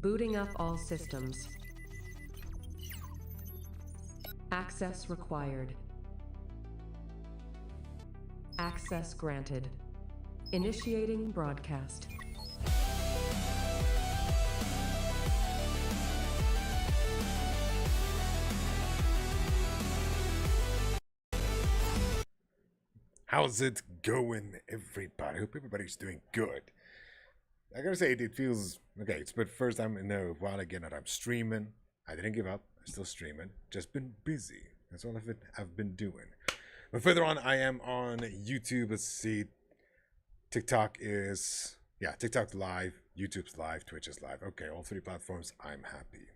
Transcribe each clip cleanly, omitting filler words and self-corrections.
Booting up all systems. Access required. Access granted. Initiating broadcast. How's it going, everybody? Hope everybody's doing good. I gotta say, it feels okay. It's the first time in a while again that I'm streaming. I didn't give up. I'm still streaming. Just been busy. That's all I've been doing. But further on, I am on YouTube. Let's see. TikTok is TikTok's live, YouTube's live, Twitch is live. Okay, all three platforms. I'm happy.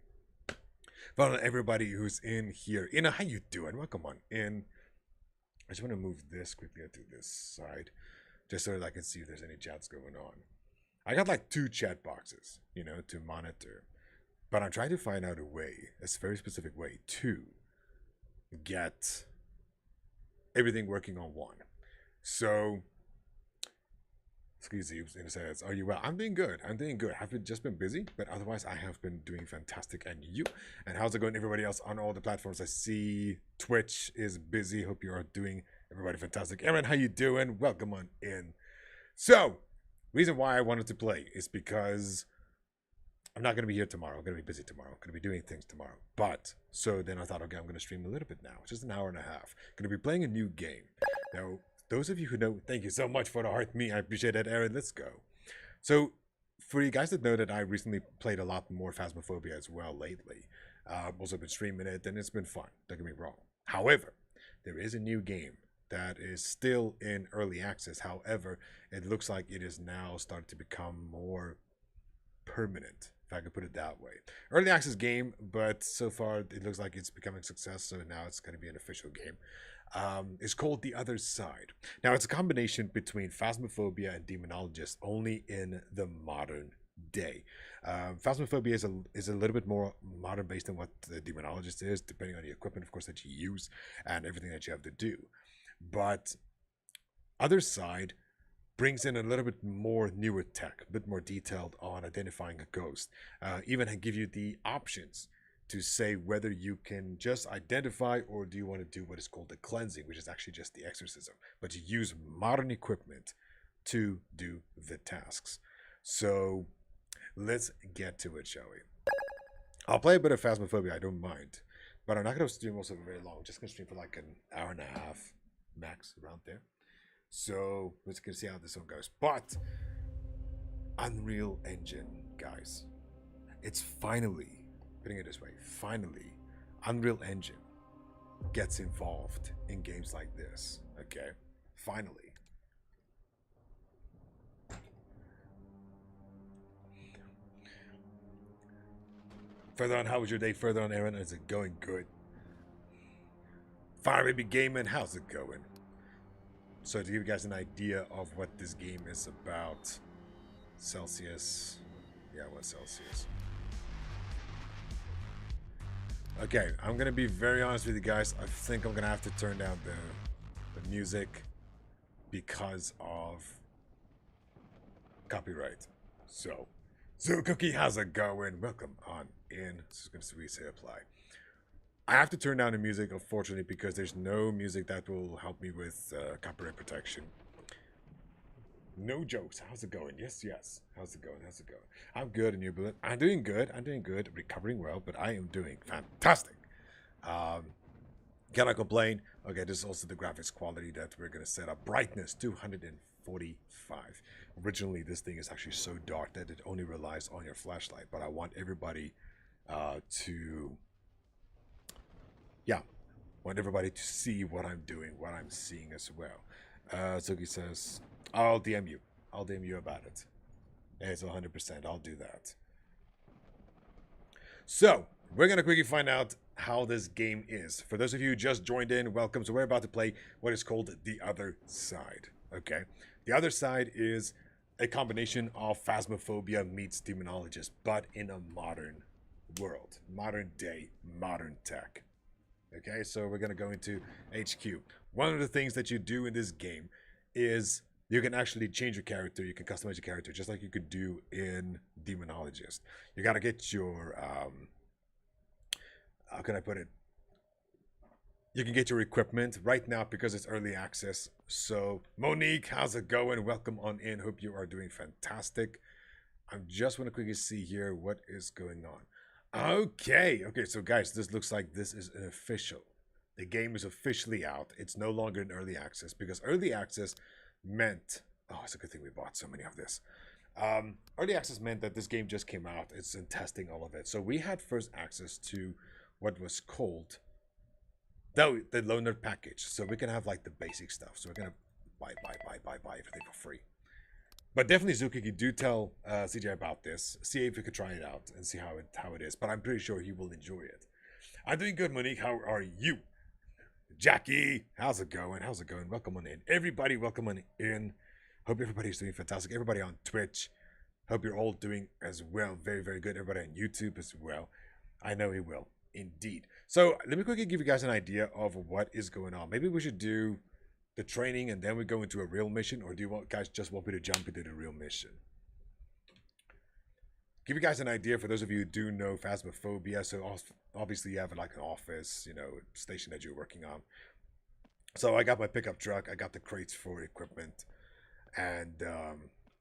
Well, everybody who's in here, how you doing? Welcome on in. I just want to move this quickly to this side, just so that I can see if there's any chats going on. I got like 2 chat boxes, to monitor, but I'm trying to find out a way, a very specific way to get everything working on one. So, excuse me, it says, "Are you well?" I'm doing good. I've just been busy, but otherwise I have been doing fantastic. And you? And how's it going, everybody else on all the platforms? I see Twitch is busy. Hope you are doing, everybody, fantastic. Aaron, how you doing? Welcome on in. So, reason why I wanted to play is because I'm not going to be here tomorrow. I'm going to be busy tomorrow. I'm going to be doing things tomorrow. But, so then I thought, okay, I'm going to stream a little bit now. Just an hour and a half. Going to be playing a new game. Now, those of you who know, thank you so much for the heart me. I appreciate that, Aaron. Let's go. So, for you guys that know that I recently played a lot more Phasmophobia as well lately. I've also been streaming it, and it's been fun. Don't get me wrong. However, there is a new game that is still in early access. However, it looks like it is now starting to become more permanent, if I could put it that way. Early access game, but so far it looks like it's becoming a success, so now it's going to be an official game. It's called The Other Side. Now, it's a combination between Phasmophobia and Demonologist, only in the modern day. Phasmophobia is a little bit more modern based on what the Demonologist is, depending on the equipment, of course, that you use and everything that you have to do. But Other Side brings in a little bit more newer tech, a bit more detailed on identifying a ghost. Even give you the options to say whether you can just identify or do you want to do what is called the cleansing, which is actually just the exorcism. But you use modern equipment to do the tasks. So let's get to it, shall we? I'll play a bit of Phasmophobia, I don't mind. But I'm not going to stream also very long. I'm just going to stream for like an hour and a half max, around there. So let's see how this one goes. But Unreal Engine, guys, it's finally, putting it this way, finally Unreal Engine gets involved in games like this. Okay, finally. Further on, how was your day? Further on, Aaron, is it going good? Fire Baby Gaming, how's it going? So to give you guys an idea of what this game is about, Celsius, what's Celsius? Okay, I'm gonna be very honest with you guys. I think I'm gonna have to turn down the music because of copyright. So Cookie, how's it going? Welcome on in. This is gonna say apply. I have to turn down the music, unfortunately, because there's no music that will help me with copyright protection. No jokes. How's it going? Yes. How's it going? I'm good, and you? I'm doing good. Recovering well, but I am doing fantastic. Cannot complain. Okay, this is also the graphics quality that we're going to set up. Brightness, 245. Originally, this thing is actually so dark that it only relies on your flashlight, but I want everybody want everybody to see what I'm doing, what I'm seeing as well. Suki says, I'll DM you. I'll DM you about it. It's 100%. I'll do that. So, we're going to quickly find out how this game is. For those of you who just joined in, welcome. So we're about to play what is called The Other Side. Okay? The Other Side is a combination of Phasmophobia meets Demonologist, but in a modern world. Modern day, modern tech. Okay, so we're going to go into HQ. One of the things that you do in this game is you can actually change your character. You can customize your character just like you could do in Demonologist. You gotta get your how can I put it? You can get your equipment right now because it's early access. So Monique, how's it going? Welcome on in. Hope you are doing fantastic. I just want to quickly see here what is going on. Okay, so guys, this looks like this is an official. The game is officially out. It's no longer in early access because early access meant, oh, it's a good thing we bought so many of this. Early access meant that this game just came out. It's in testing, all of it. So we had first access to what was called the loaner package. So we can have like the basic stuff. So we're gonna buy everything for free. But definitely, Zuki, do tell CJ about this. See if you could try it out and see how it is. But I'm pretty sure he will enjoy it. I'm doing good, Monique. How are you? Jackie, how's it going? Welcome on in. Everybody, welcome on in. Hope everybody's doing fantastic. Everybody on Twitch. Hope you're all doing as well. Very, very good. Everybody on YouTube as well. I know he will. Indeed. So let me quickly give you guys an idea of what is going on. Maybe we should do the training and then we go into a real mission, or do you guys just want me to jump into the real mission? Give you guys an idea for those of you who do know Phasmophobia. So obviously you have like an office, station that you're working on. So I got my pickup truck. I got the crates for equipment, and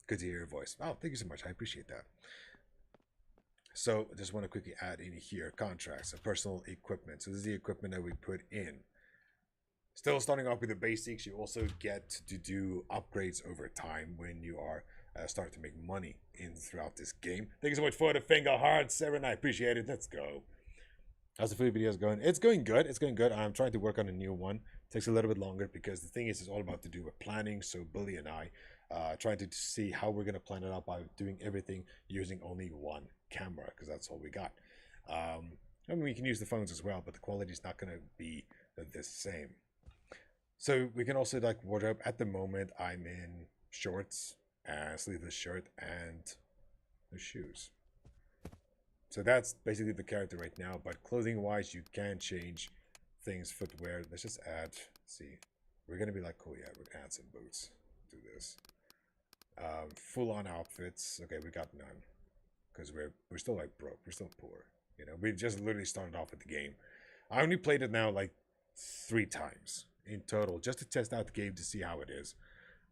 good to hear your voice. Oh, thank you so much. I appreciate that. So I just want to quickly add in here contracts and personal equipment. So this is the equipment that we put in. Still starting off with the basics. You also get to do upgrades over time when you are starting to make money throughout this game. Thank you so much for the finger hearts, Seven. I appreciate it. Let's go. How's the food videos going? It's going good. I'm trying to work on a new one. It takes a little bit longer because the thing is, it's all about to do with planning. So Billy and I trying to see how we're going to plan it out by doing everything using only one camera, because that's all we got. I mean, we can use the phones as well, but the quality is not going to be the same. So we can also like wardrobe. At the moment, I'm in shorts, sleeveless shirt, and the shoes. So that's basically the character right now. But clothing-wise, you can change things, footwear. Let's just add. Let's see, we're gonna be like, cool, yeah, we're gonna add some boots. Do this. Full-on outfits. Okay, we got none because we're still like broke. We're still poor. We just literally started off with the game. I only played it now like 3 times in total, just to test out the game to see how it is.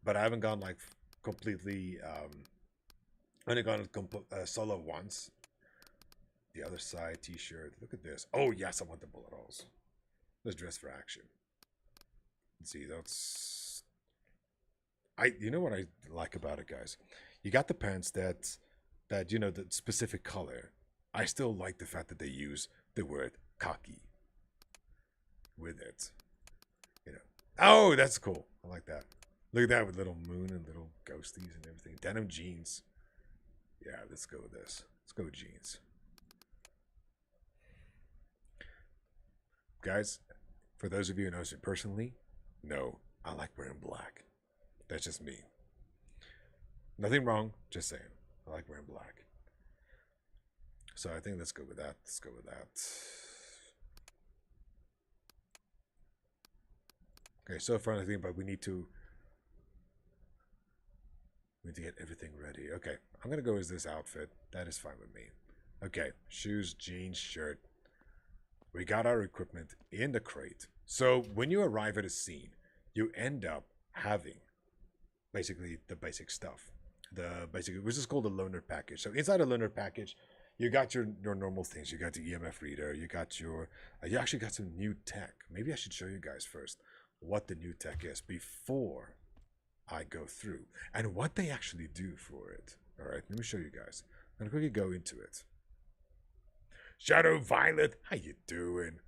But I haven't gone like completely only gone solo once. The other side t-shirt, look at this. Oh yes, I want the bullet holes. Let's dress for action. Let's see, that's you know what I like about it, guys? You got the pants that the specific color. I still like the fact that they use the word khaki with it. Oh, that's cool. I like that. Look at that with little moon and little ghosties and everything. Denim jeans. Yeah, let's go with this. Let's go with jeans. Guys, for those of you who know me personally, no, I like wearing black. That's just me. Nothing wrong, just saying. I like wearing black. So I think let's go with that. Okay, so far I think, but we need to get everything ready. Okay, I'm gonna go as this outfit. That is fine with me. Okay, shoes, jeans, shirt. We got our equipment in the crate. So when you arrive at a scene, you end up having basically the basic stuff. Which is called the loaner package. So inside the loaner package, you got your normal things. You got the EMF reader. You got you actually got some new tech. Maybe I should show you guys first what the new tech is before I go through and what they actually do for it. All right, let me show you guys. I'm gonna quickly go into it. Shadow Violet, how you doing?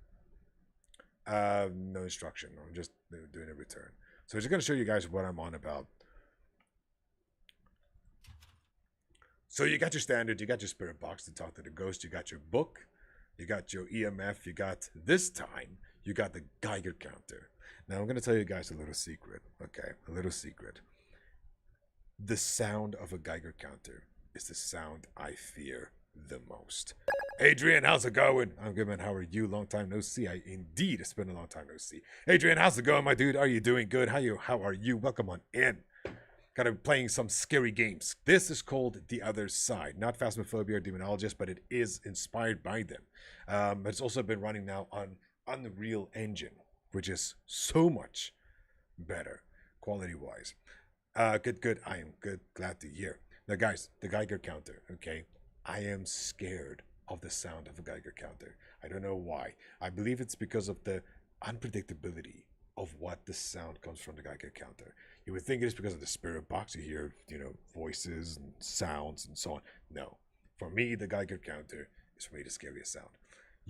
No instruction. I'm just doing a return. So I'm just gonna show you guys what I'm on about. So you got your standard, you got your spirit box to talk to the ghost, you got your book, you got your EMF, you got this time, you got the Geiger counter. Now I'm going to tell you guys a little secret, okay? A little secret. The sound of a Geiger counter is the sound I fear the most. Adrian, how's it going? I'm good, man. How are you? Long time no see. Indeed, it's been a long time no see. Adrian, how's it going, my dude? Are you doing good? How are you? Welcome on in. kind of playing some scary games. This is called The Other Side, not Phasmophobia or Demonologist, but it is inspired by them. But it's also been running now on Unreal Engine, which is so much better quality-wise. Good. I am good. Glad to hear. Now, guys, the Geiger counter. Okay, I am scared of the sound of a Geiger counter. I don't know why. I believe it's because of the unpredictability of what the sound comes from the Geiger counter. You would think it is because of the spirit box. You hear, voices and sounds and so on. No. For me, the Geiger counter is for me the scariest sound.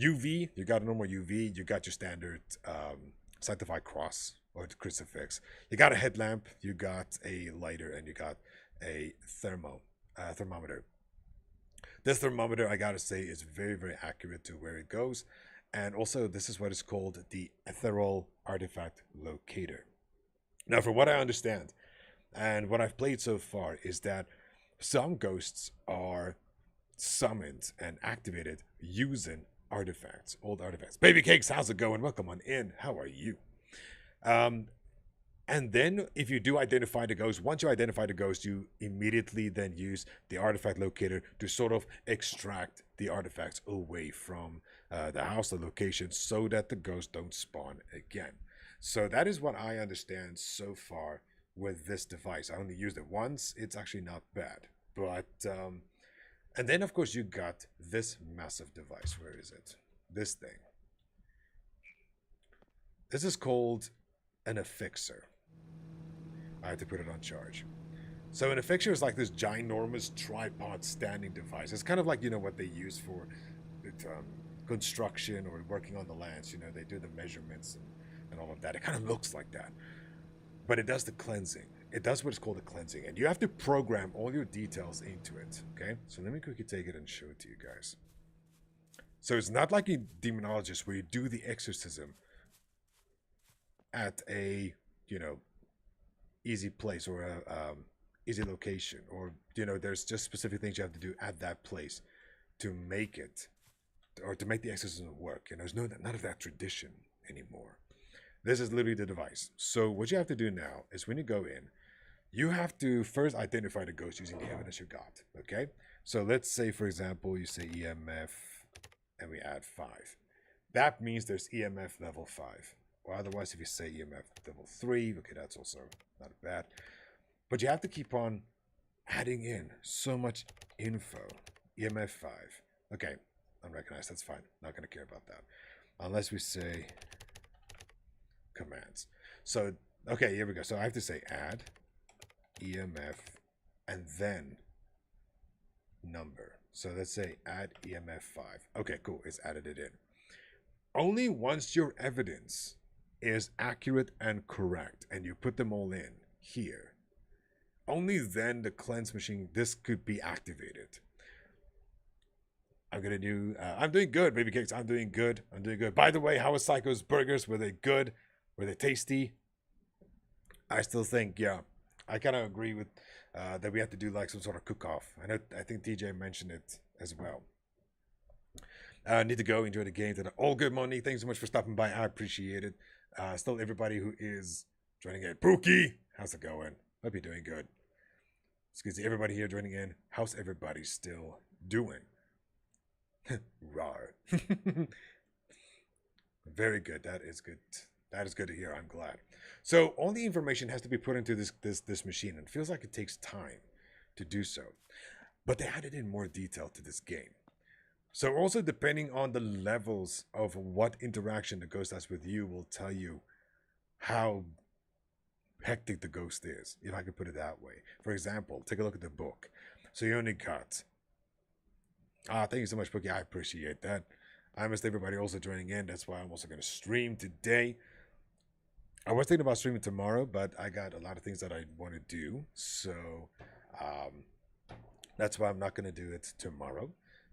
UV, you got a normal UV. You got your standard sanctified cross or the crucifix. You got a headlamp. You got a lighter, and you got a thermometer. This thermometer, I gotta say, is very, very accurate to where it goes. And also, this is what is called the ethereal artifact locator. Now, from what I understand, and what I've played so far, is that some ghosts are summoned and activated using artifacts, old artifacts. Baby Cakes, how's it going? Welcome on in. How are you? And then if you do identify the ghost, once you identify the ghost, you immediately then use the artifact locator to sort of extract the artifacts away from the house, the location, so that the ghosts don't spawn again. So that is what I understand so far with this device. I only used it once. It's actually not bad. But, and then of course you got this massive device. Where is it? This thing. This is called an affixer. I have to put it on charge. So an affixer is like this ginormous tripod standing device. It's kind of like, what they use for construction or working on the lands. They do the measurements and all of that. It kind of looks like that. But it does the cleansing. It does what is called the cleansing. And you have to program all your details into it. Okay? So let me quickly take it and show it to you guys. So it's not like a demonologist where you do the exorcism at a, easy place or a easy location, or there's just specific things you have to do at that place to make it, or to make the exorcism work. There's none of that tradition anymore. This is literally the device. So what you have to do now is when you go in, you have to first identify the ghost using the evidence you got. Okay, so let's say, for example, you say EMF and we add 5. That means there's EMF level 5. Or otherwise, if you say EMF level 3, okay, that's also not bad. But you have to keep on adding in so much info. EMF 5. Okay, unrecognized, that's fine. Not going to care about that. Unless we say commands. So, okay, here we go. So I have to say add EMF and then number. So let's say add EMF 5. Okay, cool. It's added it in. Only once your evidence is accurate and correct and you put them all in here, only then the cleanse machine, this could be activated. I'm doing good, Baby Cakes. I'm doing good. By the way, how was Psycho's burgers? Were they good? Were they tasty? I still think, yeah, I kind of agree with that we have to do like some sort of cook-off. I think TJ mentioned it as well. I need to go enjoy the game. All good, Monique. Thanks so much for stopping by. I appreciate it. Still everybody who is joining in. Pookie, how's it going? Hope you're doing good. Excuse me, everybody here joining in. How's everybody still doing? Rar. Very good. That is good. That is good to hear. I'm glad. So all the information has to be put into this machine, and it feels like it takes time to do so. But they added in more detail to this game. So also depending on the levels of what interaction the ghost has with you will tell you how hectic the ghost is, if I could put it that way. For example, take a look at the book. So you only got... thank you so much, Pookie. I appreciate that. I missed everybody also joining in. That's why I'm also going to stream today. I was thinking about streaming tomorrow, but I got a lot of things that I want to do. So that's why I'm not going to do it tomorrow.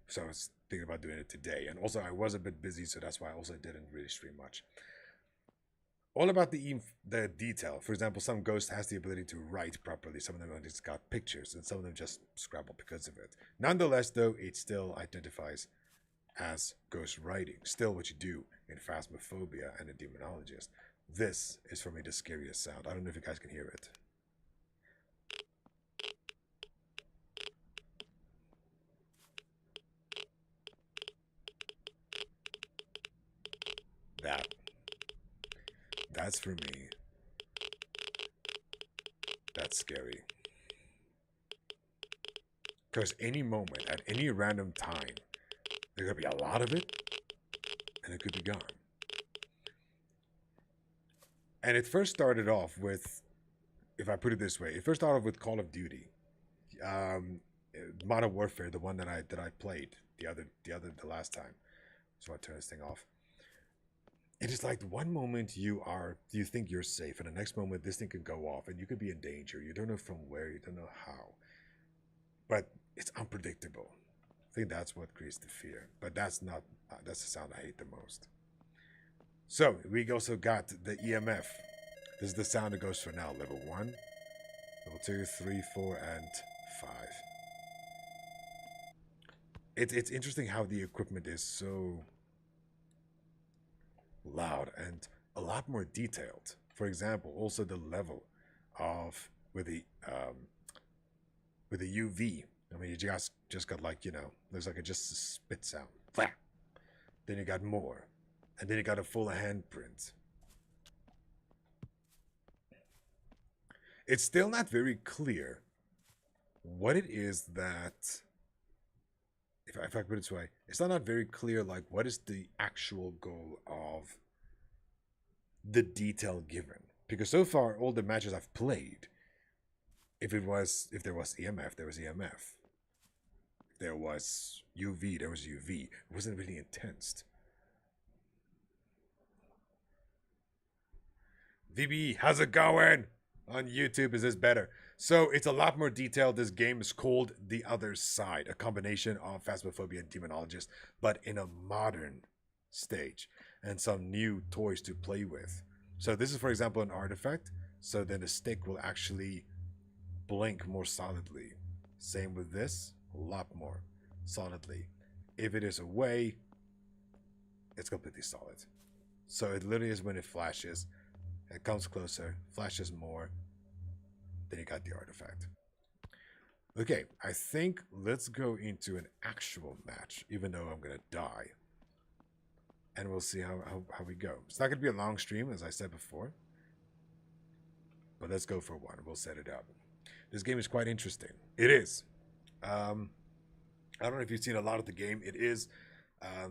So I was thinking about doing it today. And also I was a bit busy, so that's why I also didn't really stream much. All about the detail. For example, some ghosts has the ability to write properly. Some of them just got pictures, and some of them just scrabble because of it. Nonetheless, though, it still identifies as ghost writing. Still what you do in Phasmophobia and a Demonologist. This is for me the scariest sound. I don't know if you guys can hear it. That's for me. That's scary. Because any moment, at any random time, there could be a lot of it, and it could be gone. And it first started off with, if I put it this way, it first started off with Call of Duty, Modern Warfare, the one that I played the last time. So I turn this thing off. It is like one moment you think you're safe, and the next moment this thing can go off, and you could be in danger. You don't know from where, you don't know how, but it's unpredictable. I think that's what creates the fear. But that's the sound I hate the most. So we also got the EMF. This is the sound it goes for now. Level 1, level 2, 3, 4, and 5. It's interesting how the equipment is so loud and a lot more detailed. For example, also the level of with the UV. I mean, you just got like, looks like it just spits out. Then you got more, and then you got a full handprint. It's still not very clear what it is that, if I put it this way, it's still not very clear, like, what is the actual goal of the detail given. Because so far, all the matches I've played, if there was EMF, there was EMF. If there was UV, there was UV. It wasn't really intense. VB, how's it going? On YouTube, is this better? So it's a lot more detailed. This game is called The Other Side, a combination of Phasmophobia and Demonologist, but in a modern stage, and some new toys to play with. So this is, for example, an artifact. So then the stick will actually blink more solidly. Same with this, a lot more solidly. If it is away, it's completely solid. So it literally is when it flashes, it comes closer, flashes more, then you got the artifact. Okay, I think let's go into an actual match, even though I'm gonna die. And we'll see how we go. It's not gonna be a long stream, as I said before. But let's go for one. We'll set it up. This game is quite interesting. It is. I don't know if you've seen a lot of the game. It is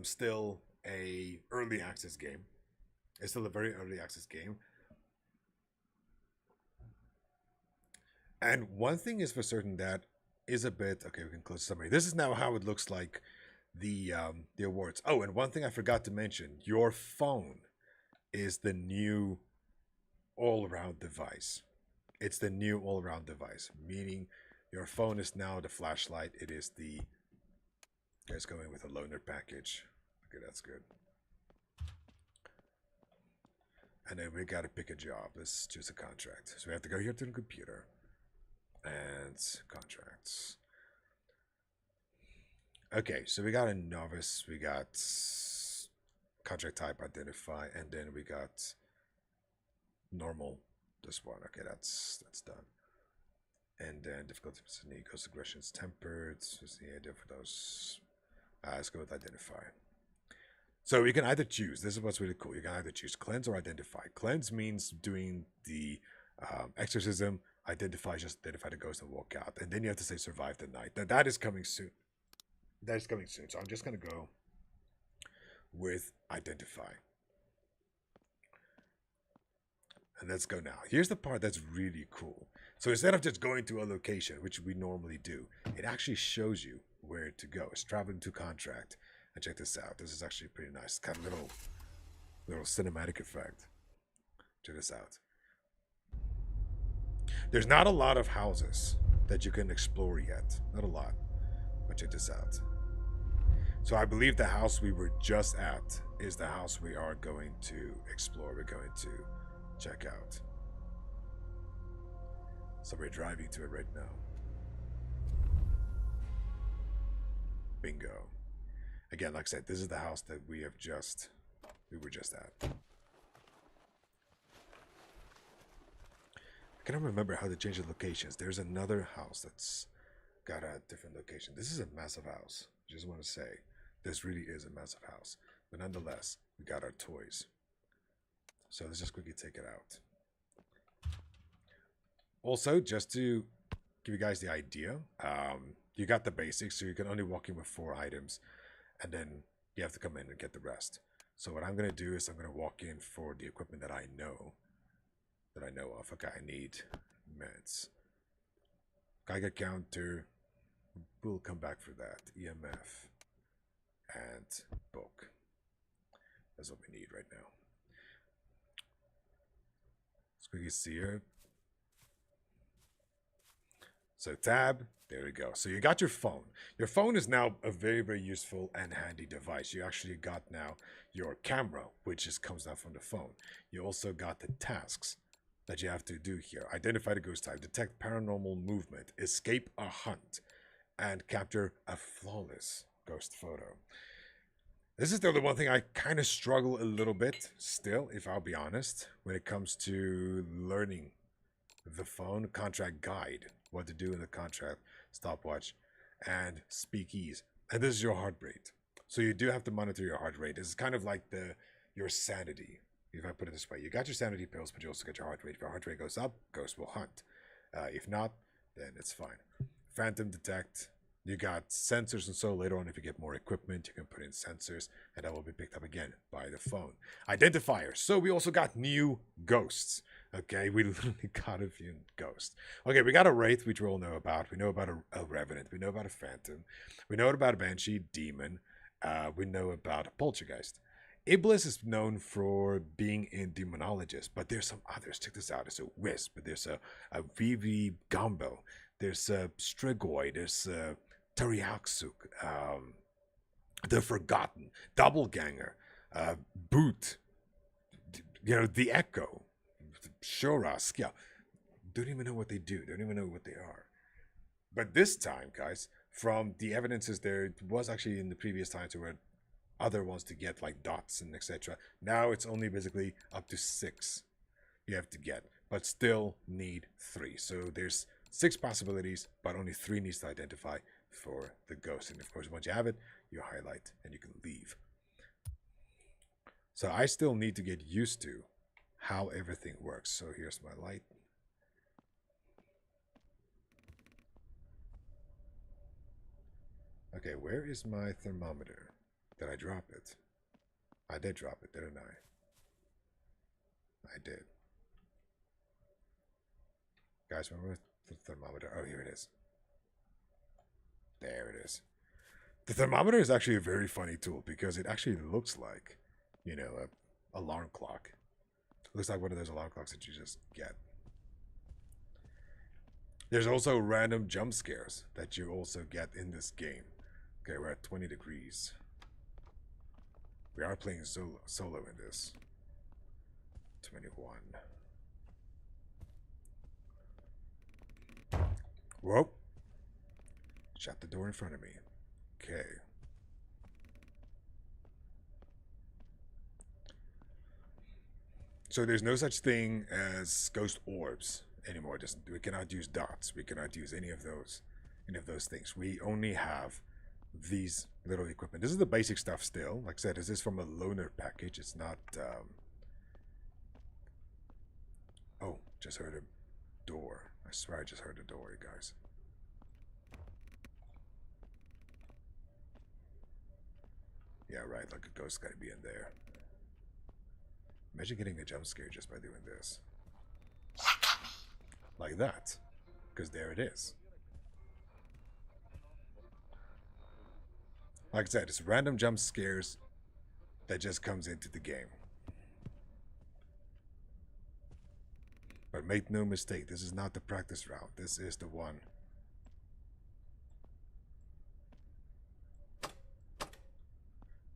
still a early access game. It's still a very early access game. And one thing is for certain that is a bit... Okay, we can close the summary. This is now how it looks like the awards. Oh, and one thing I forgot to mention. Your phone is the new all-around device. It's the new all-around device, meaning your phone is now the flashlight. It is the... Guys going with a loaner package. Okay, that's good. And then we got to pick a job. Let's choose a contract. So we have to go here to the computer. And contracts. Okay, so we got a novice, we got contract type identify, and then we got normal, this one. Okay, that's done. And then difficulty equals aggressions tempered. What's the idea for those? Let's go with identify. So you can either choose, this is what's really cool, you can either choose cleanse or identify. Cleanse means doing the exorcism. Identify, just identify the ghost and walk out. And then you have to say survive the night. That is coming soon. That is coming soon. So I'm just going to go with identify. And let's go now. Here's the part that's really cool. So instead of just going to a location, which we normally do, it actually shows you where to go. It's traveling to contract. And check this out. This is actually pretty nice. It's kind of little cinematic effect. Check this out. There's not a lot of houses that you can explore yet. Not a lot. But check this out. So I believe the house we were just at is the house we are going to explore. We're going to check out. So we're driving to it right now. Bingo. Again, like I said, this is the house that we were just at. I cannot remember how to change the locations. There's another house that's got a different location. This is a massive house. I just want to say, this really is a massive house. But nonetheless, we got our toys. So let's just quickly take it out. Also, just to give you guys the idea, you got the basics, so you can only walk in with 4 items, and then you have to come in and get the rest. So what I'm going to do is I'm going to walk in for the equipment that I know of. Okay, I need meds. Geiger counter. We'll come back for that. EMF and book. That's what we need right now. Let's quickly see here. So tab, there we go. So you got your phone. Your phone is now a very, very useful and handy device. You actually got now your camera, which just comes down from the phone. You also got the tasks that you have to do here. Identify the ghost type, detect paranormal movement, escape a hunt, and capture a flawless ghost photo. This is the one thing I kind of struggle a little bit still, if I'll be honest, when it comes to learning the phone contract guide, what to do in the contract, stopwatch, and speakeasy. And this is your heart rate. So you do have to monitor your heart rate. This is kind of like your sanity, if I put it this way. You got your sanity pills, but you also got your heart rate. If your heart rate goes up, ghost will hunt. If not, then it's fine. Phantom detect. You got sensors, and so later on, if you get more equipment, you can put in sensors, and that will be picked up again by the phone. Identifiers. So we also got new ghosts. Okay, we literally got a few ghosts. Okay, we got a Wraith, which we all know about. We know about a Revenant. We know about a Phantom. We know about a Banshee, Demon. We know about a Poltergeist. Iblis is known for being in Demonologist, but there's some others. Check this out. There's a Wisp. There's a Vivi Gumbo. There's a Strigoi. There's a Teriaksuk. The Forgotten. Doppelganger. Boot. You know, the Echo. Shoras. Yeah. Don't even know what they do. Don't even know what they are. But this time, guys, from the evidences there was actually in the previous times there were other ones to get, like dots and etc. Now it's only basically up to 6 you have to get, but still need 3. So there's 6 possibilities, but only 3 needs to identify for the ghost. And of course, once you have it, you highlight and you can leave. So I still need to get used to how everything works. So here's my light. Okay, where is my thermometer? Did I drop it? I did drop it, didn't I? I did. Guys, remember the thermometer? Oh, here it is. There it is. The thermometer is actually a very funny tool because it actually looks like, you know, an alarm clock. It looks like one of those alarm clocks that you just get. There's also random jump scares that you also get in this game. Okay, we're at 20 degrees. We are playing solo in this. 21. Whoa. Shut the door in front of me. Okay. So there's no such thing as ghost orbs anymore. We cannot use dots. We cannot use any of those things. We only have these little equipment. This is the basic stuff still. Like I said, this is from a loaner package. It's not oh, just heard a door. I swear I just heard a door, you guys. Yeah, right, like a ghost gotta be in there. Imagine getting a jump scare just by doing this. Like that. Because there it is. Like I said, it's random jump scares that just comes into the game. But make no mistake, this is not the practice round. This is the one.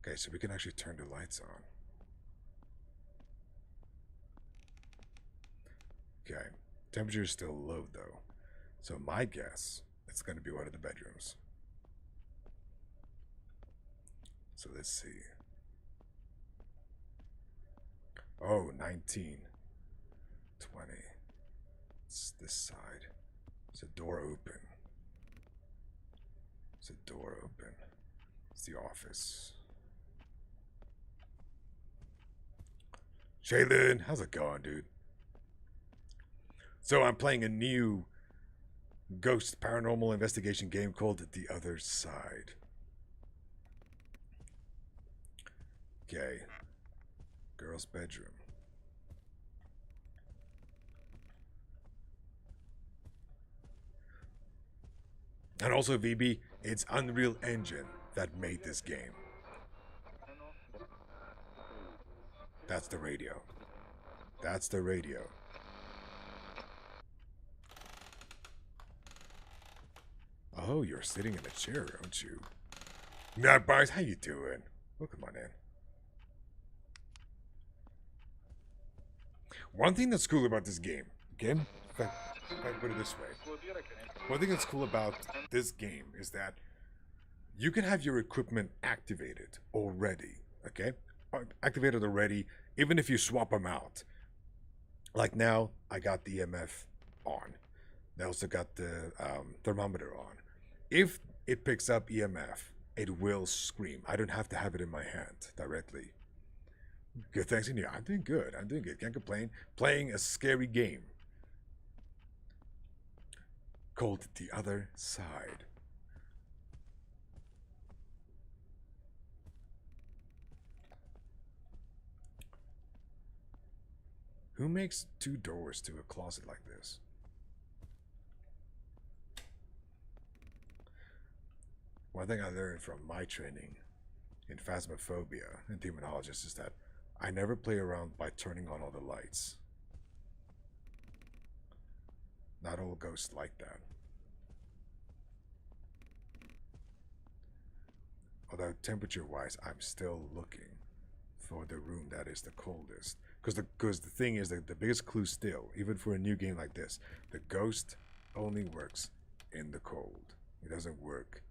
Okay, so we can actually turn the lights on. Okay, temperature is still low though. So my guess, it's going to be one of the bedrooms. So let's see. Oh, 19. 20. It's this side. It's a door open. It's a door open. It's the office. Shaylin, how's it going, dude? So I'm playing a new ghost paranormal investigation game called The Other Side. Okay. Girl's bedroom. And also, VB, it's Unreal Engine that made this game. That's the radio. That's the radio. Oh, you're sitting in a chair, aren't you? Nah, Bars, how you doing? Welcome on in. One thing that's cool about this game, okay? If I put it this way. One thing that's cool about this game is that you can have your equipment activated already, okay? Activated already, even if you swap them out. Like now, I got the EMF on. I also got the thermometer on. If it picks up EMF, it will scream. I don't have to have it in my hand directly. Good, thanks, and yeah, I'm doing good. I'm doing good. Can't complain. Playing a scary game called The Other Side. Who makes 2 doors to a closet like this? One thing I learned from my training in phasmophobia and demonologist is that I never play around by turning on all the lights. Not all ghosts like that. Although temperature-wise, I'm still looking for the room that is the coldest. Because the thing is that the biggest clue still, even for a new game like this, the ghost only works in the cold. It doesn't work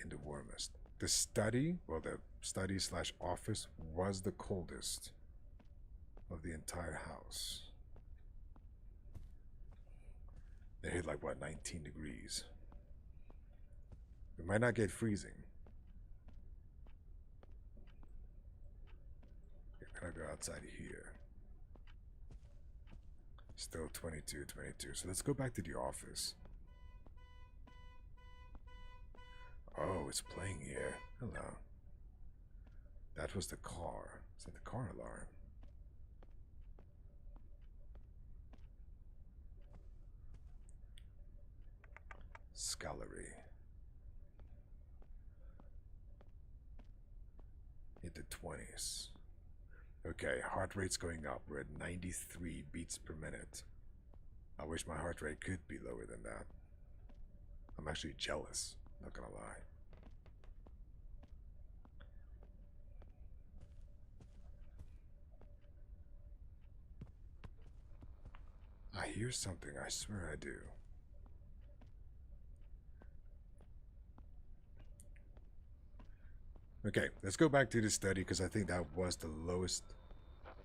in the warmest. The study, well, the study slash office was the coldest of the entire house. They hit like, what, 19 degrees. We might not get freezing. We're gonna go outside here. Still 22. So let's go back to the office. Oh, it's playing here. Hello. That was the car. Is that the car alarm? Scullery. Hit the 20s. Okay, heart rate's going up. We're at 93 beats per minute. I wish my heart rate could be lower than that. I'm actually jealous, not gonna lie. I hear something, I swear I do. Okay, let's go back to the study because I think that was the lowest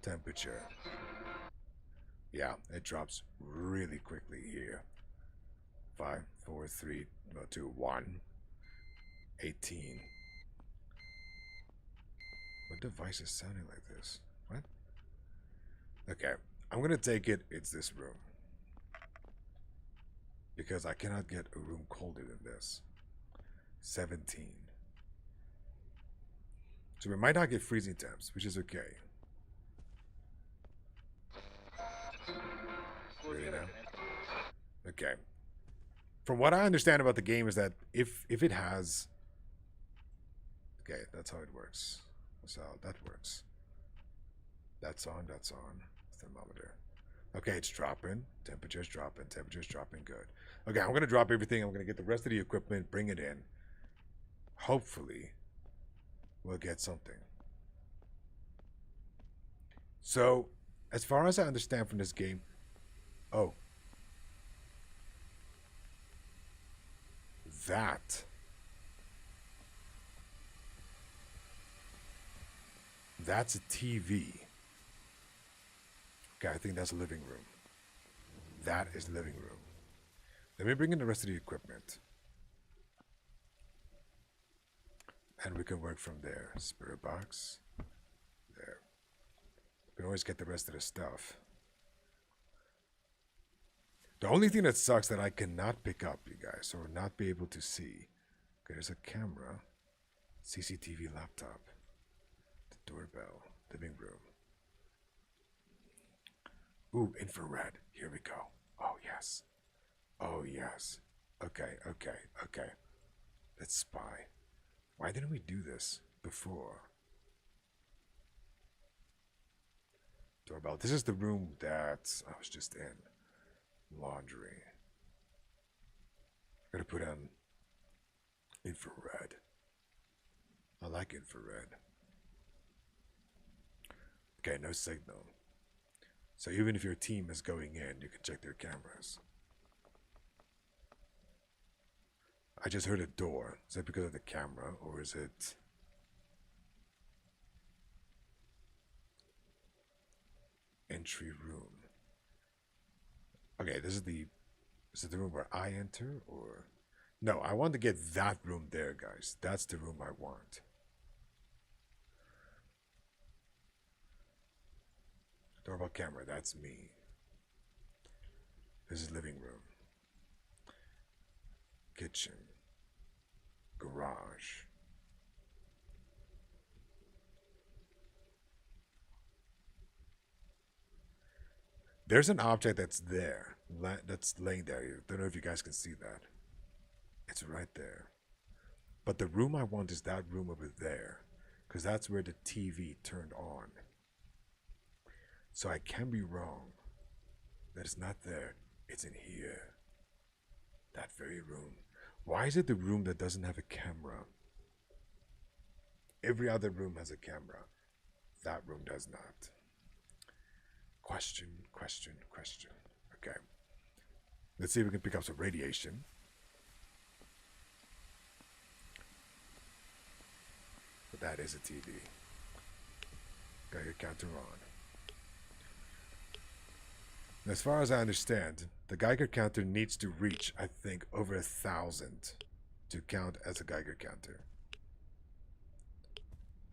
temperature. Yeah, it drops really quickly here. 5, 4, 3, 2, 1. 18. What device is sounding like this? What? Okay, I'm gonna take it. It's this room. Because I cannot get a room colder than this. 17. So we might not get freezing temps, which is okay. Really now? Okay. From what I understand about the game is that if it has... Okay, that's how it works. That's how that works. That's on. Thermometer. Okay, it's dropping. Temperature's dropping. Good. Okay, I'm going to drop everything. I'm going to get the rest of the equipment, bring it in. Hopefully, we'll get something. So, as far as I understand from this game... Oh. That's a TV. Okay, I think that's a living room. That is the living room. Let me bring in the rest of the equipment. And we can work from there. Spirit box. There. always get the rest of the stuff. The only thing that sucks that I cannot pick up, you guys, or not be able to see. Okay, there's a camera, CCTV laptop, the doorbell, living room. Ooh, infrared. Here we go. Oh, yes. Oh, yes. Okay. Let's spy. Why didn't we do this before? Doorbell. This is the room that I was just in. Laundry. Gotta put on infrared. I like infrared. Okay, no signal. So even if your team is going in, you can check their cameras. I just heard a door. Is that because of the camera, or is it... entry room? Okay, this is the... Is it the room where I enter, or... No, I want to get that room there, guys. That's the room I want. Doorbell camera, that's me. This is living room. Kitchen. Garage. There's an object that's there, that's laying there. I don't know if you guys can see that. It's right there. But the room I want is that room over there, because that's where the TV turned on. So I can be wrong. That it's not there. It's in here. That very room. Why is it the room that doesn't have a camera? Every other room has a camera. That room does not. Question. Okay. Let's see if we can pick up some radiation. But that is a TV. Got your counter on. As far as I understand, the Geiger counter needs to reach, I think, over 1,000 to count as a Geiger counter.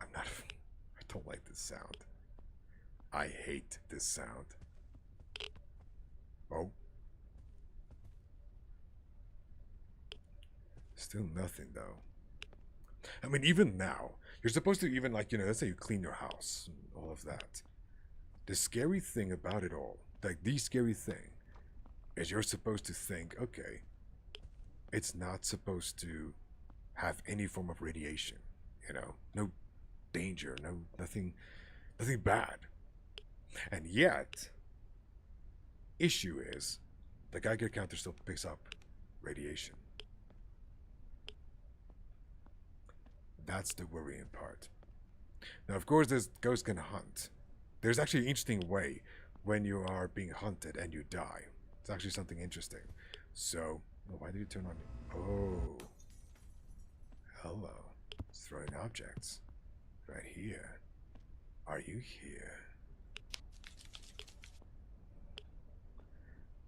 I don't like this sound. I hate this sound. Oh. Still nothing, though. I mean, even now, you're supposed to even, like, let's say you clean your house and all of that. The scary thing about it all, like the scary thing, is you're supposed to think, okay, it's not supposed to have any form of radiation, no danger, nothing bad. And yet, issue is, the Geiger counter still picks up radiation. That's the worrying part. Now, of course, this ghost can hunt. There's actually an interesting way when you are being hunted and you die. It's actually something interesting. So, why did you turn on? Oh, hello. It's throwing objects right here. Are you here?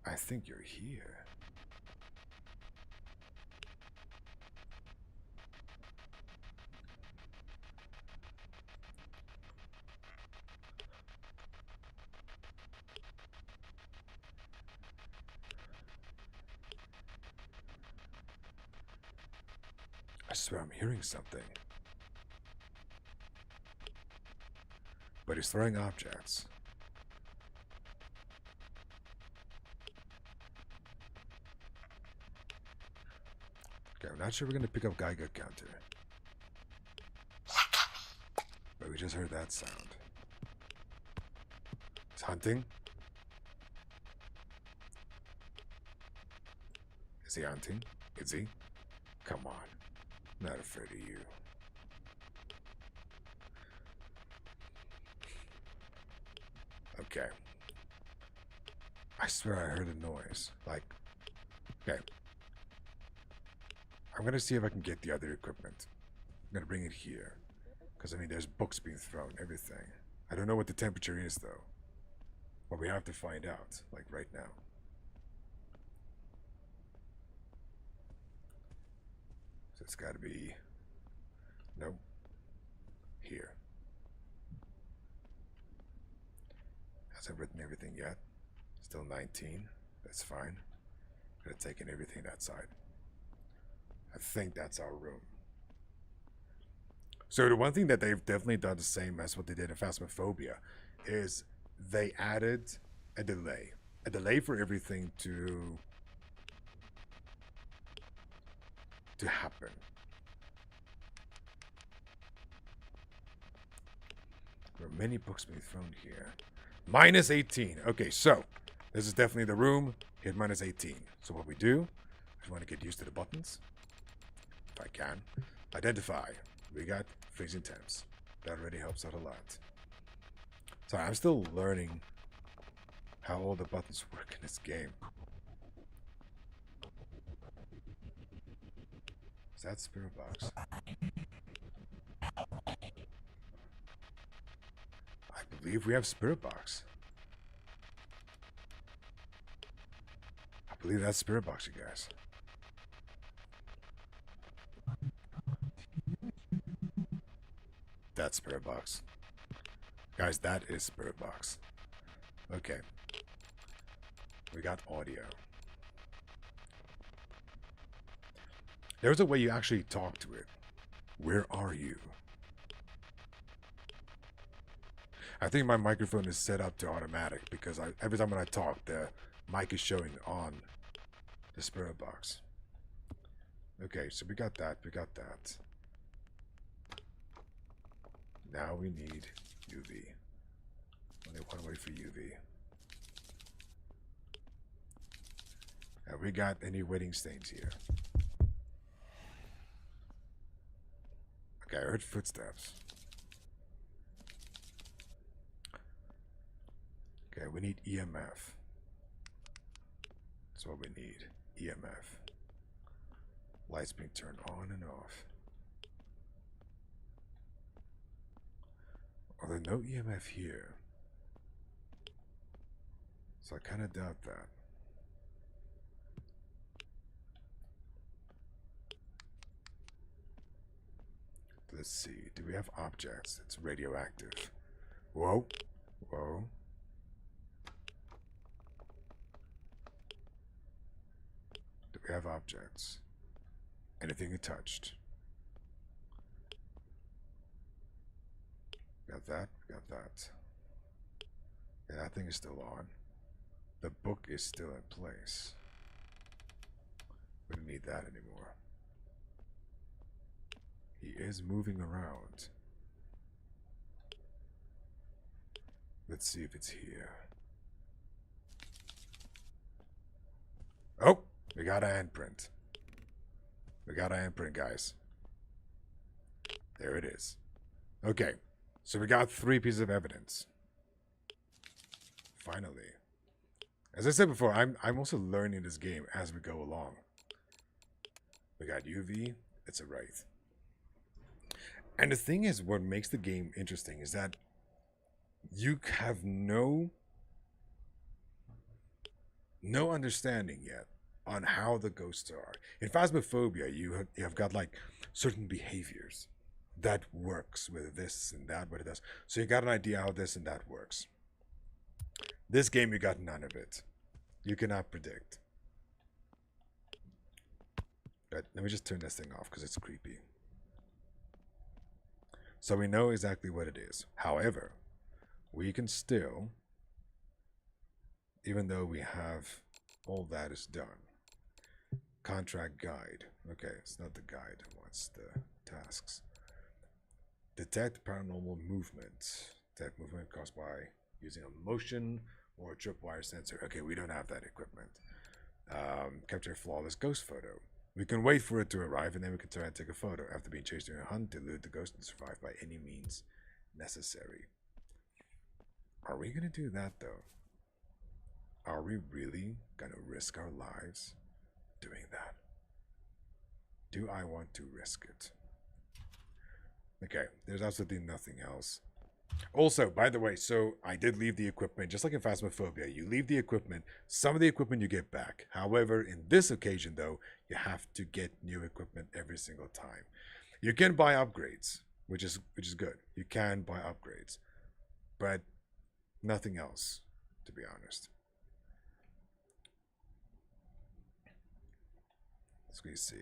I think you're here. I swear I'm hearing something. But he's throwing objects. Okay, I'm not sure we're going to pick up Geiger counter. But we just heard that sound. He's hunting. Is he hunting? Is he? Come on. Not afraid of you. Okay. I swear I heard a noise. Like, okay. I'm gonna see if I can get the other equipment. I'm gonna bring it here. Because, I mean, there's books being thrown, everything. I don't know what the temperature is, though. But we have to find out, like, right now. So it's gotta be... No. Here. Hasn't written everything yet. Still 19. That's fine. Could have taken everything that side. I think that's our room. So the one thing that they've definitely done the same as what they did in Phasmophobia is they added a delay. A delay for everything to happen. There are many books being thrown here. Minus 18. Okay, so this is definitely the room. Hit minus 18. So what we do, I just want to get used to the buttons. If I can. Identify. We got freezing temps. That already helps out a lot. So I'm still learning how all the buttons work in this game. Is that spirit box? I believe we have spirit box. I believe that's spirit box, you guys. That's spirit box. Guys, that is spirit box. Okay. We got audio. There's a way you actually talk to it. Where are you? I think my microphone is set up to automatic because every time when I talk, the mic is showing on the spirit box. Okay, so we got that. We got that. Now we need UV. Only one way for UV. Have we got any wedding stains here? Okay, I heard footsteps. Okay, we need EMF. That's what we need. EMF. Lights being turned on and off. Are there no EMF here? So I kind of doubt that. Let's see. Do we have objects? It's radioactive. Whoa. Whoa. Do we have objects? Anything you touched? Got that. Got that. Yeah, that thing is still on. The book is still in place. We don't need that anymore. He is moving around. Let's see if it's here. Oh, we got an handprint. We got an handprint, guys. There it is. Okay, so we got 3 pieces of evidence. Finally. As I said before, I'm also learning this game as we go along. We got UV. It's a wraith. And the thing is, what makes the game interesting is that you have no understanding yet on how the ghosts are. In Phasmophobia, you have got like certain behaviors that works with this and that, what it does. So you got an idea how this and that works. This game, you got none of it. You cannot predict. But let me just turn this thing off because it's creepy. So we know exactly what it is. However, we can still, even though we have all that is done, contract guide. Okay, it's not the guide. What's the tasks? Detect paranormal movement. Detect movement caused by using a motion or a tripwire sensor. Okay, we don't have that equipment. Capture a flawless ghost photo. We can wait for it to arrive and then we can try and take a photo. After being chased during a hunt, elude the ghost and survive by any means necessary. Are we going to do that though? Are we really going to risk our lives doing that? Do I want to risk it? Okay, there's absolutely nothing else. Also, by the way, so I did leave the equipment, just like in Phasmophobia. You leave the equipment, some of the equipment you get back. However, in this occasion, though, you have to get new equipment every single time. You can buy upgrades, which is good. You can buy upgrades, but nothing else. to be honest. Let's see.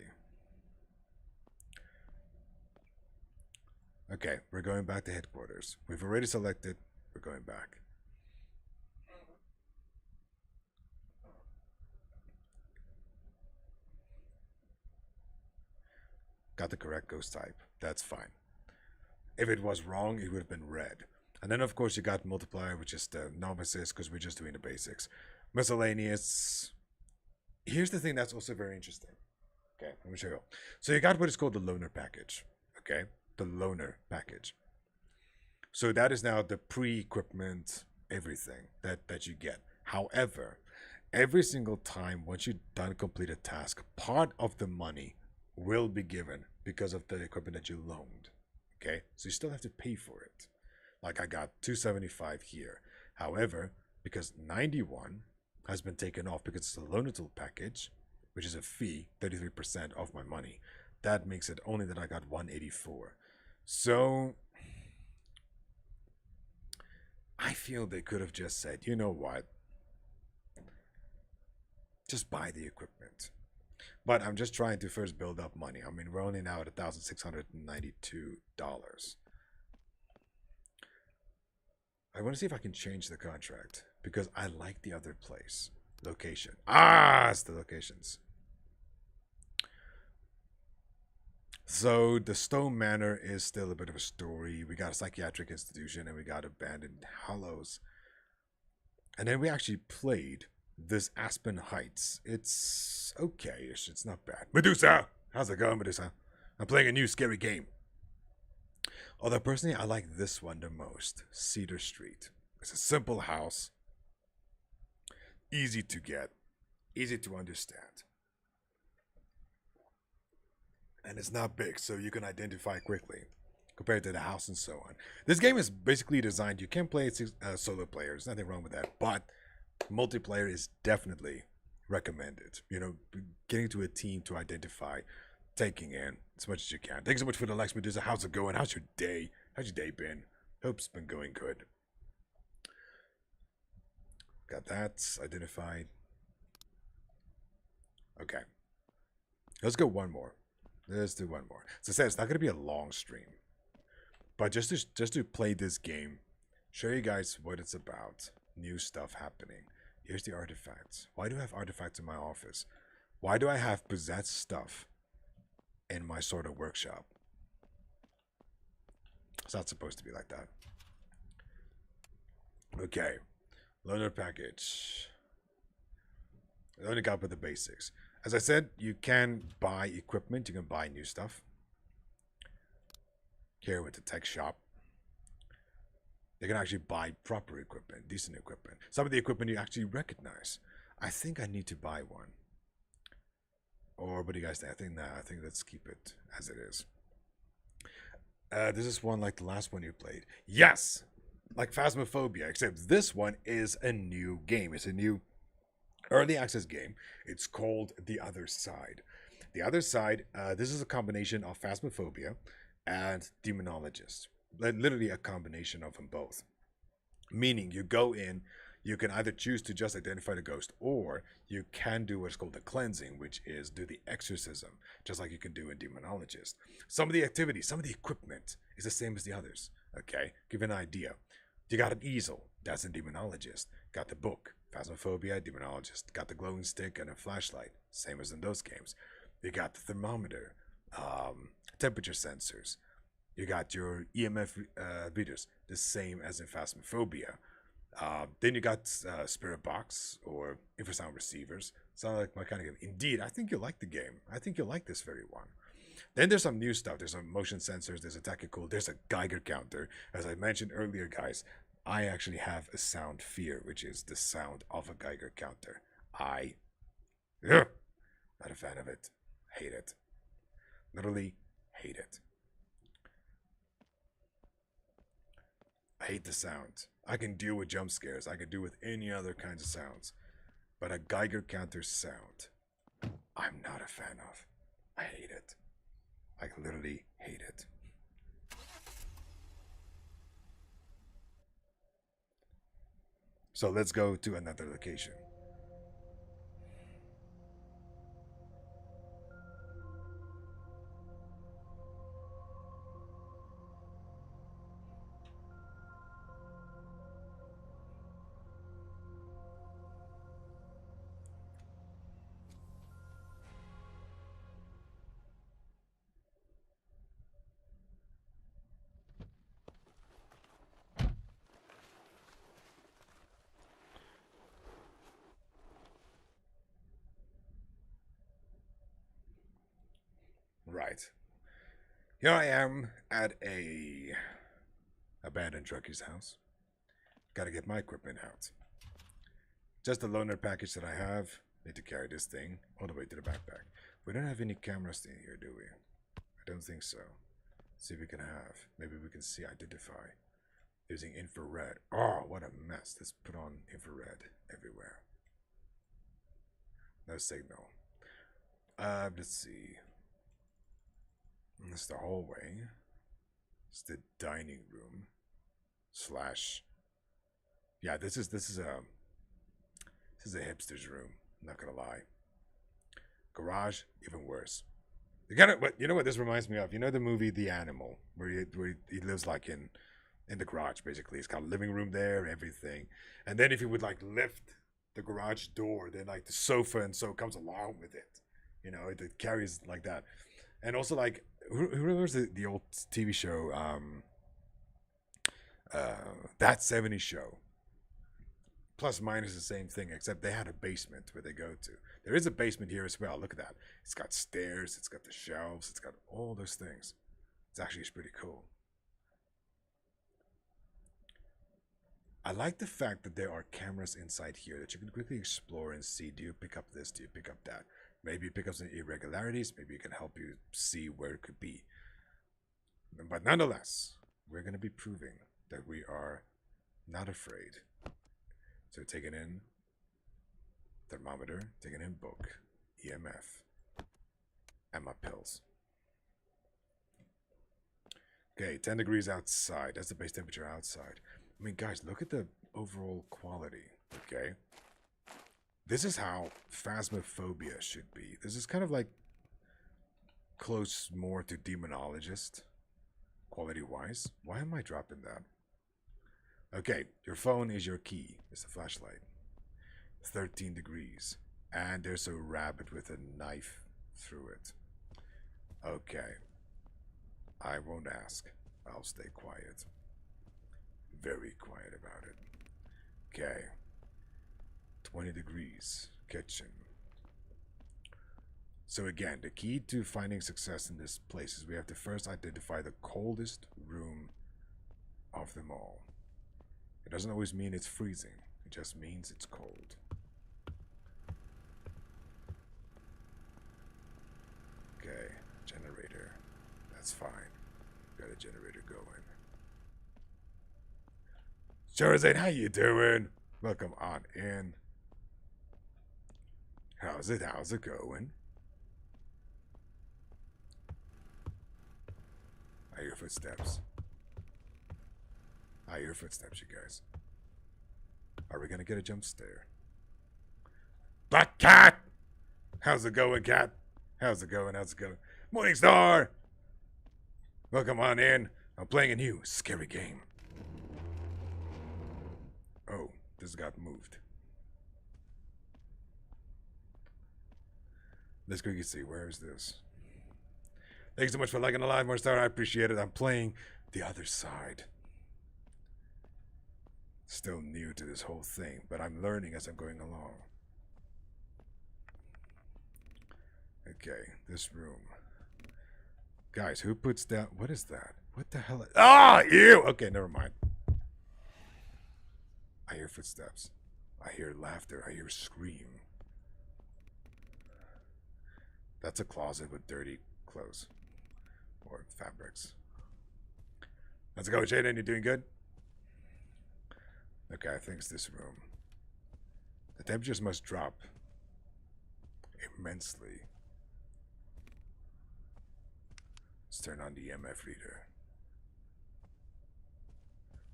Okay, we're going back to headquarters. We've already selected. We're going back. Got the correct ghost type. That's fine. If it was wrong, it would have been red. And then, of course, you got multiplier, which is the novices, because we're just doing the basics. Miscellaneous. Here's the thing that's also very interesting. Okay, let me show you. So you got what is called the loaner package. Okay, the loaner package. So that is now the pre-equipment, everything that you get. However, every single time once you've done complete a task, part of the money will be given because of the equipment that you loaned. Okay, so you still have to pay for it. Like I got 275 here. However, because 91 has been taken off because it's a loanable package, which is a fee, 33% of my money, that makes it only that I got 184. So I feel they could have just said, you know what? Just buy the equipment. But I'm just trying to first build up money. I mean, we're only now at $1,692. I want to see if I can change the contract because I like the other place. Location. It's the locations. So the Stone Manor is still a bit of a story. We got a psychiatric institution and we got abandoned hollows. And then we actually played this Aspen Heights. It's okay-ish. It's not bad. Medusa! How's it going, Medusa? I'm playing a new scary game. Although personally, I like this one the most. Cedar Street. It's a simple house. Easy to get. Easy to understand. And it's not big, so you can identify quickly compared to the house and so on. This game is basically designed, you can play it solo player. There's nothing wrong with that, but multiplayer is definitely recommended. You know, getting to a team to identify, taking in as much as you can. Thanks so much for the likes, Medusa. How's it going? How's your day? How's your day been? Hope it's been going good. Got that identified. Okay. Let's go one more. Let's do one more. As I said, it's not going to be a long stream. But just to play this game, show you guys what it's about. New stuff happening. Here's the artifacts. Why do I have artifacts in my office? Why do I have possessed stuff in my sort of workshop? It's not supposed to be like that. Okay. Loaner package. I only got with the basics. As I said, you can buy equipment. You can buy new stuff. Here with the tech shop. You can actually buy proper equipment, decent equipment. Some of the equipment you actually recognize. I think I need to buy one. Or what do you guys think? I think let's keep it as it is. This is one like the last one you played. Yes! Like Phasmophobia, except this one is a new game. It's a new early access game. It's called The Other Side. The Other Side, this is a combination of Phasmophobia and Demonologist. Literally a combination of them both. Meaning you go in, you can either choose to just identify the ghost, or you can do what's called the cleansing, which is do the exorcism, just like you can do in Demonologist. Some of the activities, some of the equipment is the same as the others. Okay, give you an idea. You got an easel, that's in Demonologist. Got the book, Phasmophobia, Demonologist. Got the glowing stick and a flashlight, same as in those games. You got the thermometer, temperature sensors. You got your EMF readers, the same as in Phasmophobia. Then you got Spirit Box or infrasound receivers. Sound like my kind of game. Indeed, I think you'll like the game. I think you'll like this very one. Then there's some new stuff. There's some motion sensors. There's a tactical. There's a Geiger counter. As I mentioned earlier, guys, I actually have a sound fear, which is the sound of a Geiger counter. Not a fan of it. Hate it. Literally hate it. I hate the sound. I can deal with jump scares. I can deal with any other kinds of sounds. But a Geiger counter sound, I'm not a fan of. I hate it. I literally hate it. So let's go to another location. Right. Here I am at a abandoned truckie's house. Gotta get my equipment out. Just a loaner package that I have. Need to carry this thing all the way to the backpack. We don't have any cameras in here, do we? I don't think so. See if we can have. Maybe we can see, identify. Using infrared. Oh, what a mess. Let's put on infrared everywhere. No signal. Let's see. It's the hallway. It's the dining room. Slash. Yeah, this is a hipster's room. I'm not gonna lie. Garage, even worse. You know what this reminds me of? You know the movie The Animal, where he lives like in the garage basically. It's got a living room there, everything. And then if you would like lift the garage door, then like the sofa and so comes along with it. You know, it carries like that. And also like who remembers the old TV show That 70s Show? Plus minus the same thing, except they had a basement where they go to. There is a basement here as well. Look at that. It's got stairs, it's got the shelves, it's got all those things. It's pretty cool. I like the fact that there are cameras inside here that you can quickly explore and see. Do you pick up this? Do you pick up that? Maybe you pick up some irregularities. Maybe it can help you see where it could be. But nonetheless, we're going to be proving that we are not afraid. So taking in thermometer, taking in book, EMF, and my pills. Okay, 10 degrees outside. That's the base temperature outside. I mean, guys, look at the overall quality, okay? This is how phasmophobia should be. This is kind of like close more to demonologist, quality-wise. Why am I dropping that? Okay, your phone is your key. It's a flashlight. 13 degrees. And there's a rabbit with a knife through it. Okay. I won't ask. I'll stay quiet. Very quiet about it. Okay. 20 degrees. Kitchen. So again, the key to finding success in this place is we have to first identify the coldest room of them all. It doesn't always mean it's freezing. It just means it's cold. Okay, generator. That's fine. Got a generator going. Charizard, how you doing? Welcome on in. How's it going? I hear footsteps. I hear footsteps, you guys. Are we gonna get a jump scare? Black Cat! How's it going, Cat? How's it going? Morningstar! Welcome on in. I'm playing a new scary game. Oh, this got moved. Let's quickly see. Where is this? Thanks so much for liking the live, Morningstar. I appreciate it. I'm playing the other side. Still new to this whole thing, but I'm learning as I'm going along. Okay, this room. Guys, who puts down... What is that? What the hell? Ah, ew! Okay, never mind. I hear footsteps. I hear laughter. I hear a scream. That's a closet with dirty clothes. Or fabrics. How's it going, Jaden? You doing good? Okay, I think it's this room. The temperatures must drop immensely. Let's turn on the EMF reader.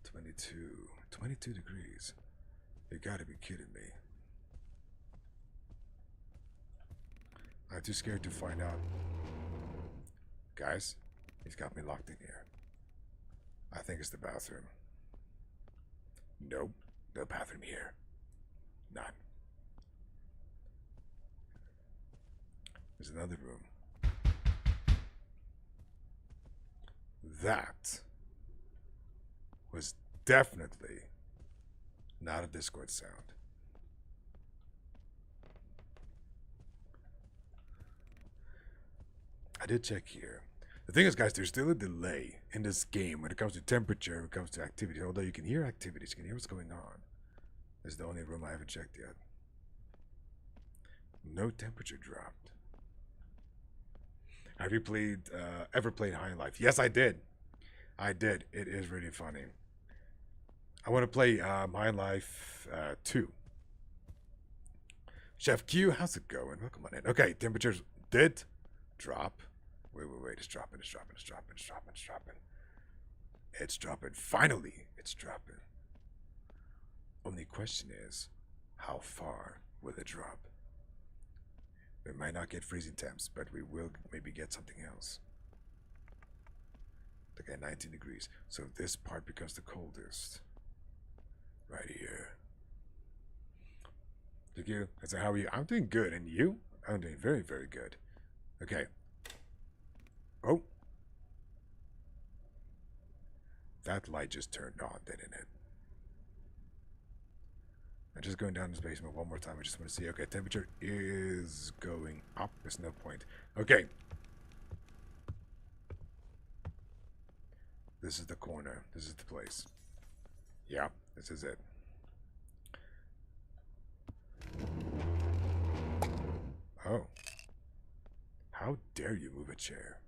22 degrees. You gotta be kidding me. I'm too scared to find out. Guys, he's got me locked in here. I think it's the bathroom. Nope, no bathroom here. None. There's another room. That was definitely not a Discord sound. I did check here. The thing is, guys, there's still a delay in this game when it comes to temperature, when it comes to activity. Although you can hear activities, you can hear what's going on. This is the only room I haven't checked yet. No temperature dropped. Have you played, ever played High Life? Yes, I did. I did. It is really funny. I want to play High Life 2. Chef Q, how's it going? Welcome on in. Okay, temperatures did drop. Wait. It's dropping. It's dropping. Finally, it's dropping. Only question is, how far will it drop? We might not get freezing temps, but we will maybe get something else. Look at 19 degrees. So this part becomes the coldest. Right here. Thank you. I said, how are you? I'm doing good. And you? I'm doing very, very good. Okay. Oh. That light just turned on, didn't it? I'm just going down this basement one more time. I just want to see. Okay, temperature is going up. There's no point. Okay. This is the corner. This is the place. Yeah, this is it. Oh. How dare you move a chair?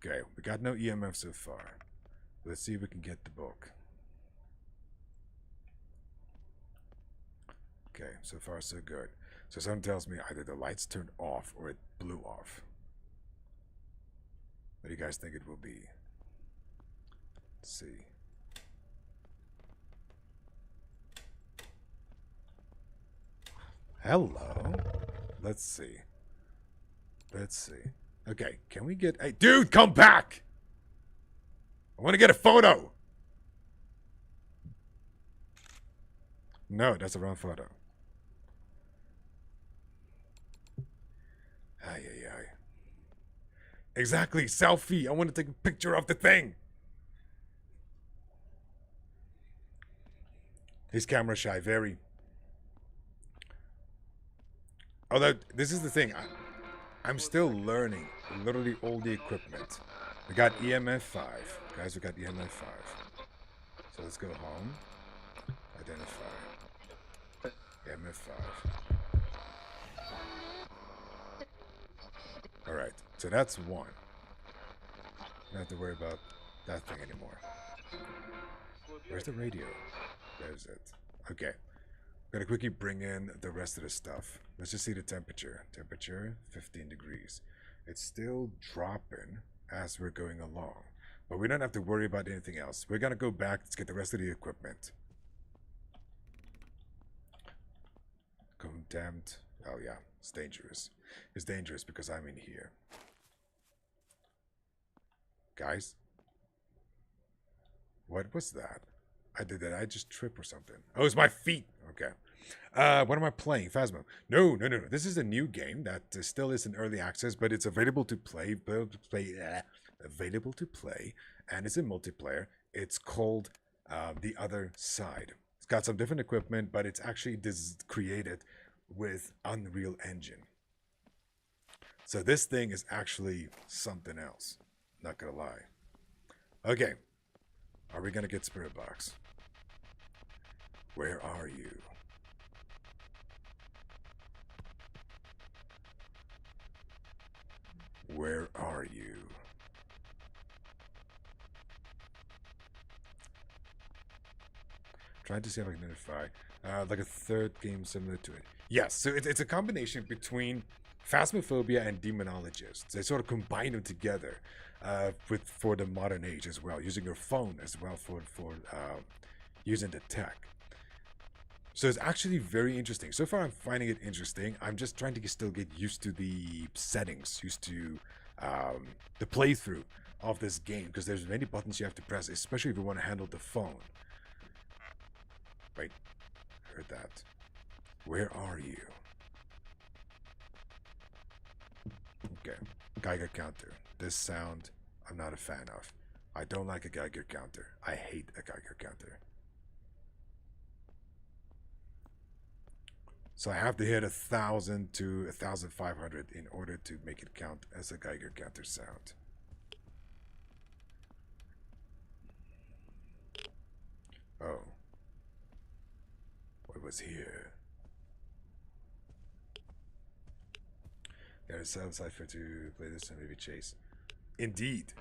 Okay, we got no EMF so far. Let's see if we can get the book. Okay, so far so good. So something tells me either the lights turned off or it blew off. What do you guys think it will be? Let's see. Hello. Let's see. Okay, can we get... Hey, dude, come back! I want to get a photo! No, that's the wrong photo. Ay. Exactly, selfie. I want to take a picture of the thing. He's camera shy, very. Although, this is the thing. I'm still learning literally all the equipment. We got EMF 5. Guys, we got EMF 5. So let's go home. Identify. EMF 5. Alright, so that's one. Don't have to worry about that thing anymore. Where's the radio? There's it. Okay. Gotta quickly bring in the rest of the stuff. Let's just see the temperature. Temperature, 15 degrees. It's still dropping as we're going along. But we don't have to worry about anything else. We're gonna go back. Let's get the rest of the equipment. Condemned. Oh yeah, it's dangerous. It's dangerous because I'm in here. Guys? What was that? Did I just trip or something? Oh, it's my feet. Okay. What am I playing? Phasmo. No. This is a new game that still is in early access, but it's available to play. Available to play, and it's in multiplayer. It's called The Other Side. It's got some different equipment, but it's actually created with Unreal Engine. So this thing is actually something else. Not gonna lie. Okay. Are we gonna get Spirit Box? Where are you? Where are you? Trying to see if I can identify like a third game similar to it. Yes, so it's a combination between Phasmophobia and Demonologist. They sort of combine them together for the modern age as well, using your phone as well for using the tech. So it's actually very interesting. So far, I'm finding it interesting. I'm just trying to still get used to the settings, used to the playthrough of this game, because there's many buttons you have to press, especially if you want to handle the phone. Wait, heard that. Where are you? Okay, Geiger counter. This sound, I'm not a fan of. I don't like a Geiger counter. I hate a Geiger counter. So I have to hit 1,000 to 1,500 in order to make it count as a Geiger counter sound. Oh. What was here? Got a sound cipher to play this and maybe chase. Indeed.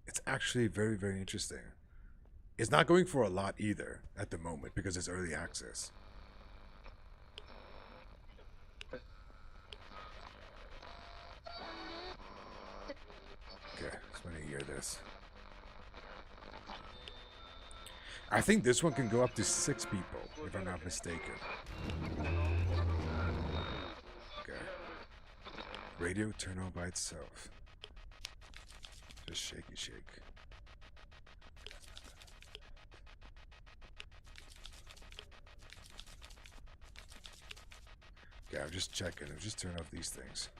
It's actually very, very interesting. It's not going for a lot either at the moment because it's early access. Okay, just want to hear this. I think this one can go up to 6 people, if I'm not mistaken. Okay. Radio turn on by itself. Just shaky shake. Okay, I'm just checking. I'm just turning off these things.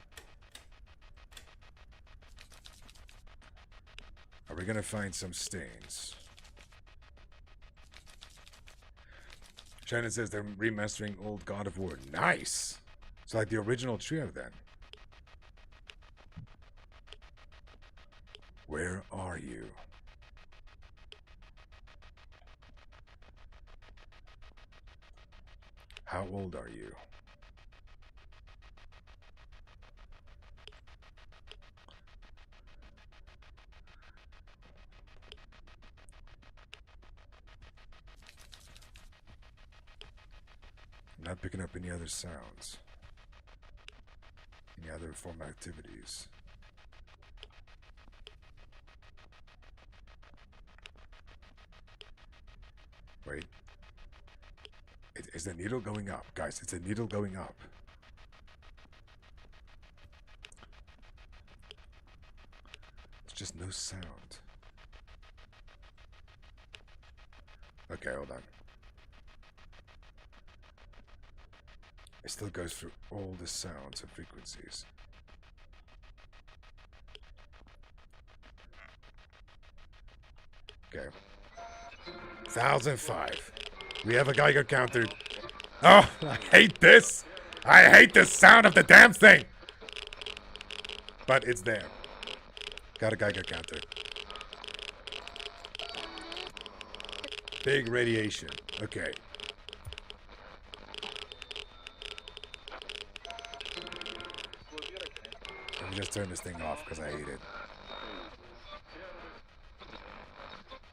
Are we gonna find some stains? Shannon says they're remastering old God of War. Nice! It's like the original trio then. Where are you? How old are you? I'm not picking up any other sounds. Any other form of activities. Wait. Is the needle going up? Guys, it's a needle going up. It's just no sound. Okay, hold on. It still goes through all the sounds and frequencies. Okay. 1,005. We have a Geiger counter. Oh, I hate this. I hate the sound of the damn thing. But it's there. Got a Geiger counter. Big radiation. Okay. Let me just turn this thing off because I hate it.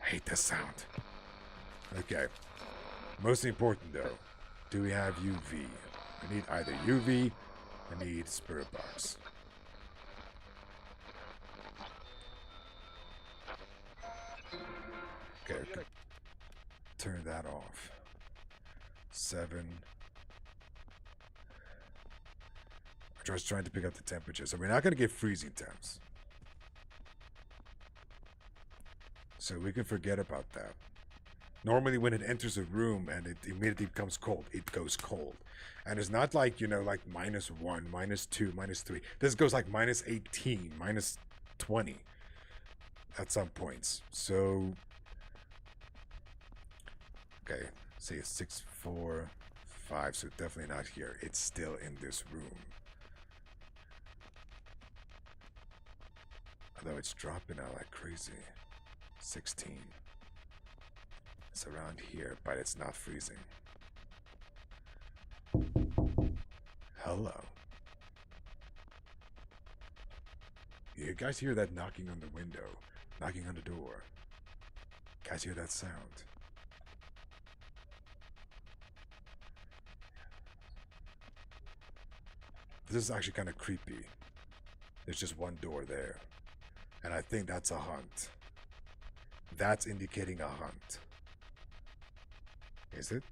I hate this sound. Okay. Most important though, do we have UV? I need either UV, I need Spirit Box. Okay, turn that off. 7. I'm just trying to pick up the temperature, so we're not going to get freezing temps. So we can forget about that. Normally when it enters a room and it immediately becomes cold, it goes cold. And it's not like, you know, like -1, -2, -3. This goes like -18, -20 at some points. So, okay, say it's 6, 4, 5, so definitely not here. It's still in this room. Although it's dropping out like crazy. 16. It's around here, but it's not freezing. Hello. You guys hear that knocking on the window, knocking on the door? Guys hear that sound? This is actually kind of creepy. There's just one door there. And I think that's a hunt. That's indicating a hunt. Is it?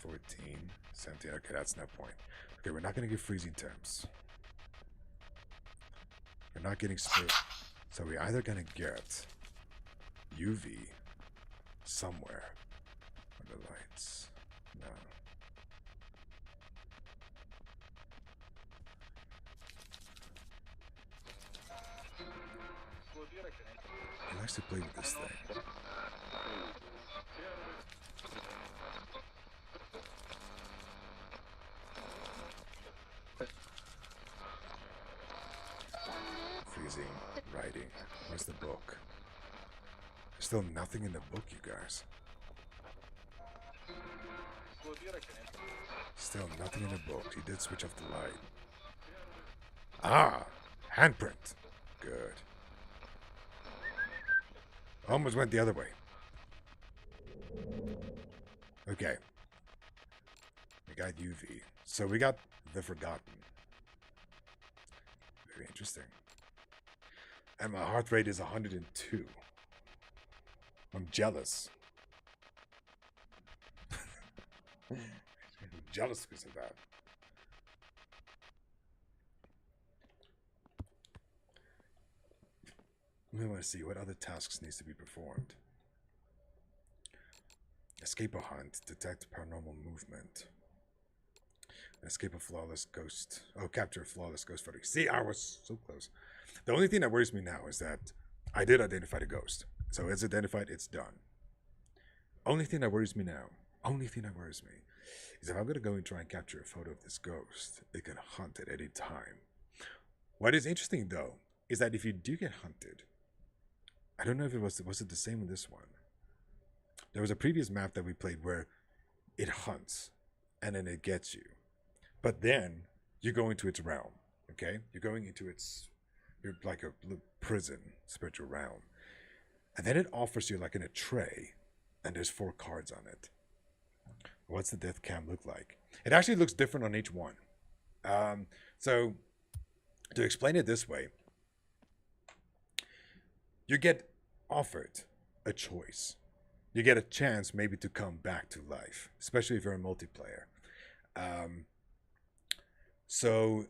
$14, $17. Okay, that's no point. Okay, we're not going to give freezing temps. We're not getting split. So we're either going to get UV somewhere on the lights. No. He likes to play with this thing. Freezing, writing. Where's the book? There's still nothing in the book, you guys. Still nothing in the book. He did switch off the light. Ah! Handprint. Good. Almost went the other way. Okay. We got UV. So we got the Forgotten. Very interesting. And my heart rate is 102. I'm jealous. I'm jealous because of that. We want to see what other tasks needs to be performed. Escape a hunt, detect paranormal movement. Escape a flawless ghost. Oh, capture a flawless ghost photo. See, I was so close. The only thing that worries me now is that I did identify the ghost. So it's identified, it's done. Only thing that worries me now, is if I'm going to go and try and capture a photo of this ghost, it can hunt at any time. What is interesting, though, is that if you do get hunted, I don't know if it was it the same with this one. There was a previous map that we played where it hunts and then it gets you. But then you go into its realm, okay? You're going into its, you're like a prison, spiritual realm. And then it offers you like in a tray, and there's 4 cards on it. What's the death cam look like? It actually looks different on each one. So to explain it this way, you get offered a choice. You get a chance maybe to come back to life, especially if you're a multiplayer. So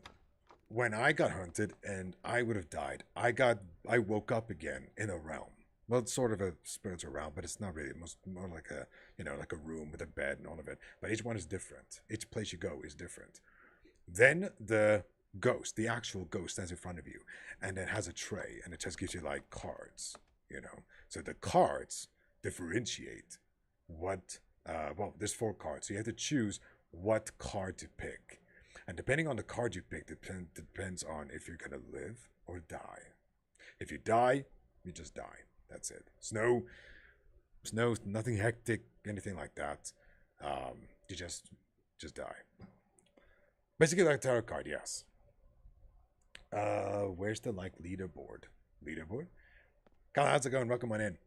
when I got hunted and I would have died, I woke up again in a realm. Well, it's sort of a spiritual realm, but it's not really. It's more like a, like a room with a bed and all of it. But each one is different. Each place you go is different. Then the ghost, the actual ghost, stands in front of you, and it has a tray, and it just gives you like cards. So the cards differentiate what. Well, there's 4 cards, so you have to choose what card to pick, and depending on the card you pick, depends on if you're gonna live or die. If you die, you just die. That's it. There's nothing hectic, anything like that. You just die. Basically like a tarot card, yes. Where's the leaderboard? Leaderboard? Kyle, how's it going? Welcome on in.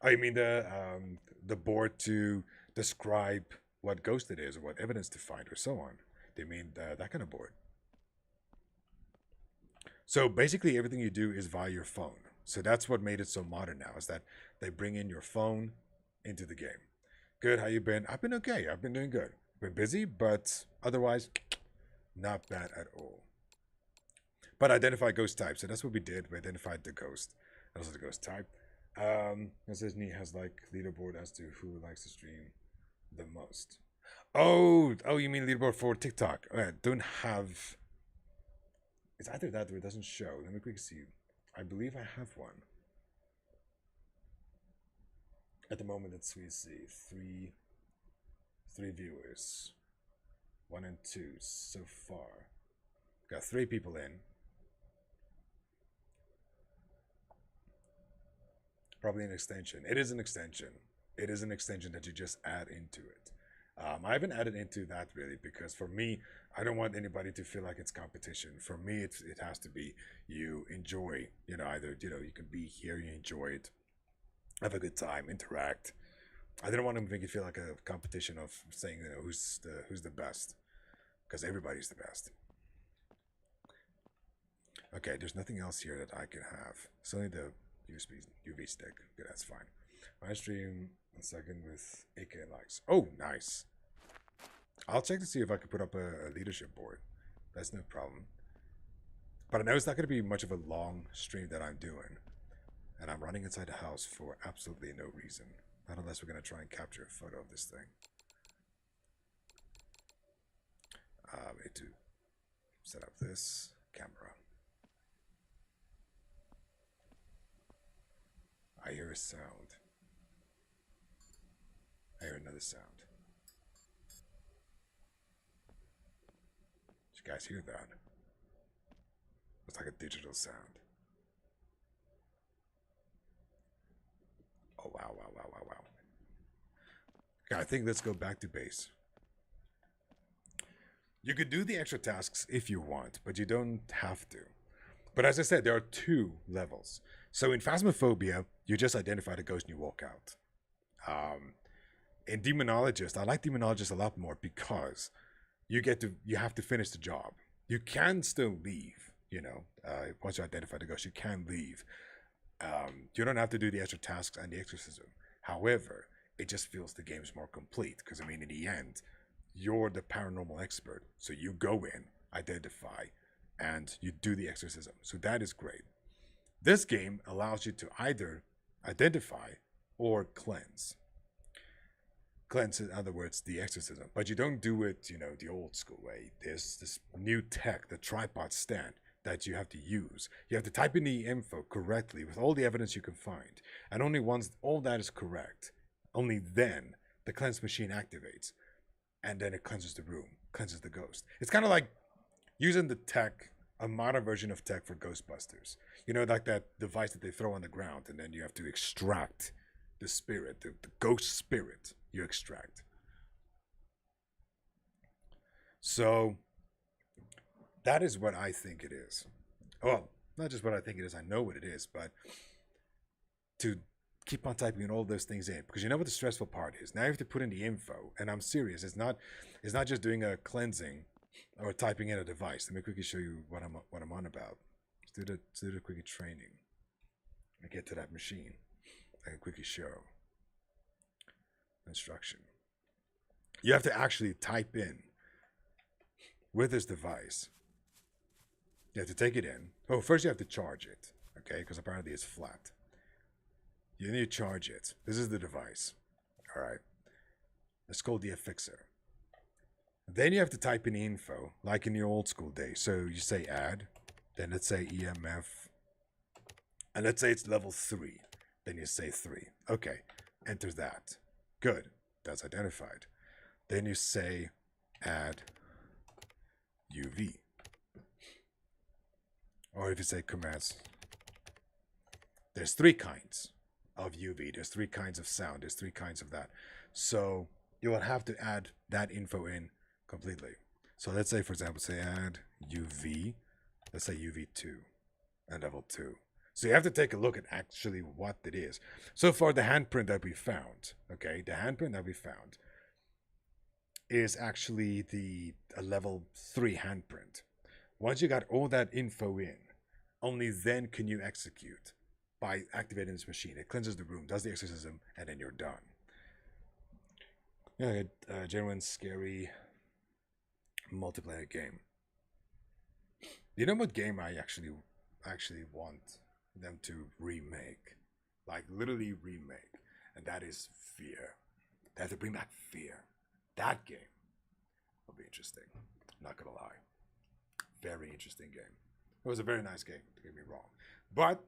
Oh, you mean the board to describe what ghost it is or what evidence to find or so on? They mean that kind of board. So basically everything you do is via your phone. So that's what made it so modern now, is that they bring in your phone into the game. Good, how you been? I've been okay. I've been doing good. Been busy, but otherwise, not bad at all. But identify ghost type. So that's what we did. We identified the ghost. That's the ghost type. It says Neat has leaderboard as to who likes to stream the most. Oh, you mean leaderboard for TikTok? I don't have. It's either that or it doesn't show. Let me quickly see. I believe I have one. At the moment, we see three viewers, 1 and 2 so far. Got 3 people in. Probably an extension. It is an extension. It is an extension that you just add into it. I haven't added into that really because for me, I don't want anybody to feel like it's competition. For me, it has to be you enjoy, either, you can be here, you enjoy it, have a good time, interact. I didn't want to make it feel like a competition of saying, who's the best. because everybody's the best. Okay, there's nothing else here that I can have. It's only the UV stick. Okay, that's fine. My stream 1 second with 8K likes. Oh, nice. I'll check to see if I can put up a leadership board. That's no problem. But I know it's not going to be much of a long stream that I'm doing. And I'm running inside the house for absolutely no reason. Not unless we're going to try and capture a photo of this thing. We need to set up this camera. I hear a sound. I hear another sound. Did you guys hear that? It's like a digital sound. Oh, wow, wow, wow, wow, wow. Okay, I think let's go back to base. You could do the extra tasks if you want, but you don't have to. But as I said, there are 2 levels. So in Phasmophobia, you just identify the ghost and you walk out. In Demonologist, I like Demonologist a lot more because you have to finish the job. You can still leave, you know, once you identify the ghost, you can leave. You don't have to do the extra tasks and the exorcism. However, it just feels the game's more complete because, I mean, in the end, you're the paranormal expert. So you go in, identify, and you do the exorcism. So that is great. This game allows you to either identify or cleanse. Cleanse, in other words, the exorcism. But you don't do it, you know, the old school way. There's this new tech, the tripod stand, that you have to use. You have to type in the info correctly with all the evidence you can find. And only once all that is correct, only then the cleanse machine activates. And then it cleanses the room, cleanses the ghost. It's kind of like using the tech, a modern version of tech for Ghostbusters. You know, like that device that they throw on the ground and then you have to extract the spirit, the ghost spirit you extract. So that is what I think it is. Well, not just what I think it is, I know what it is, but to keep on typing in all those things in, because you know what the stressful part is. Now you have to put in the info, and I'm serious. It's not just doing a cleansing or typing in a device. Let me quickly show you what I'm on about. Let's do the quickly training. I get to that machine. I can quickly show instruction. You have to actually type in with this device. You have to take it in. Oh, first you have to charge it, okay? Because apparently it's flat. You need to charge it. This is the device. All right. It's called the affixer. Then you have to type in the info, like in the old school days. So you say add, then let's say EMF, and let's say it's level 3. Then you say 3. Okay, enter that. Good, that's identified. Then you say add UV. Or if you say commands, there's 3 kinds of UV. There's 3 kinds of sound. There's 3 kinds of that. So you will have to add that info in completely. So let's say, for example, say add UV. Let's say UV2 and level 2. So you have to take a look at actually what it is. So far, the handprint that we found, okay, the handprint that we found is actually a level 3 handprint. Once you got all that info in, only then can you execute by activating this machine. It cleanses the room, does the exorcism, and then you're done. Yeah, genuine scary multiplayer game. You know what game I actually want them to remake? Like literally remake. And that is Fear. They have to bring back Fear. That game will be interesting. Not gonna lie. Very interesting game. It was a very nice game, don't get me wrong. But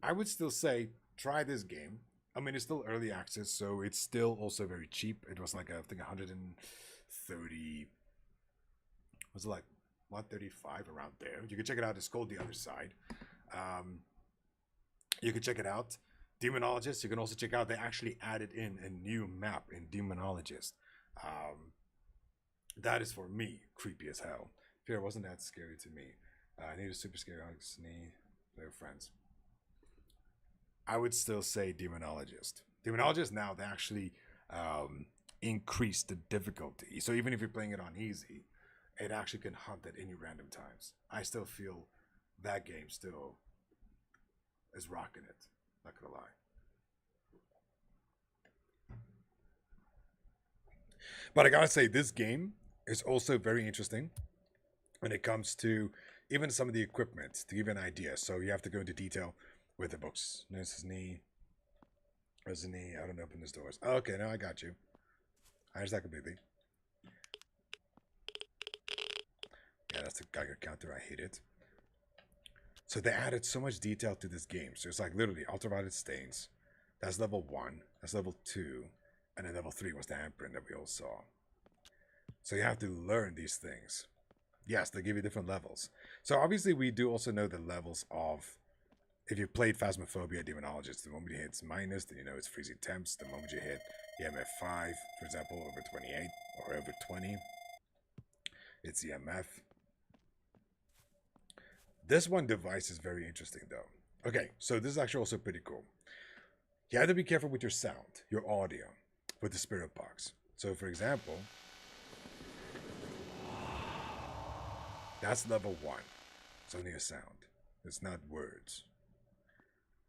I would still say try this game. I mean, it's still early access, so it's still also very cheap. It was like, I think 130, was it like 135 around there? You can check it out. It's called The Other Side. You can check it out. Demonologist, you can also check out. They actually added in a new map in Demonologist. That is, for me, creepy as hell. Fear wasn't that scary to me. I need a super scary hug, sneeze, they're friends. I would still say Demonologist. Demonologist now, they actually increase the difficulty. So even if you're playing it on easy, it actually can hunt at any random times. I still feel that game still is rocking it. Not gonna lie. But I gotta say, this game is also very interesting when it comes to even some of the equipment, to give you an idea. So you have to go into detail with the books. This is knee. There's a knee. I don't open these doors. Oh, okay, now I got you. I understand completely. Yeah, that's the Geiger counter. I hate it. So they added so much detail to this game. So it's like literally ultraviolet stains. That's level 1. That's level 2. And then level 3 was the handprint that we all saw. So you have to learn these things. Yes, they give you different levels. So obviously we do also know the levels of, if you played Phasmophobia Demonologist, the moment you hit minus, then you know it's freezing temps. The moment you hit EMF 5, for example, over 28 or over 20, it's EMF. This one device is very interesting though. Okay, so this is actually also pretty cool. You have to be careful with your sound, your audio, with the spirit box. So for example, that's level 1. It's only a sound. It's not words.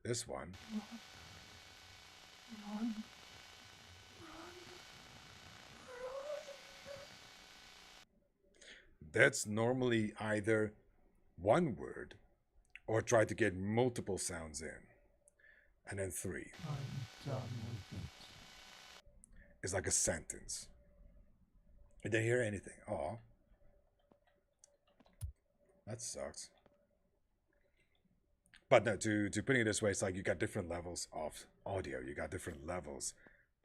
This one. That's normally either one word or try to get multiple sounds in. And then 3. I'm done with it. It's like a sentence. You didn't hear anything. Aw. That sucks. But no, to putting it this way, it's like you got different levels of audio. You got different levels.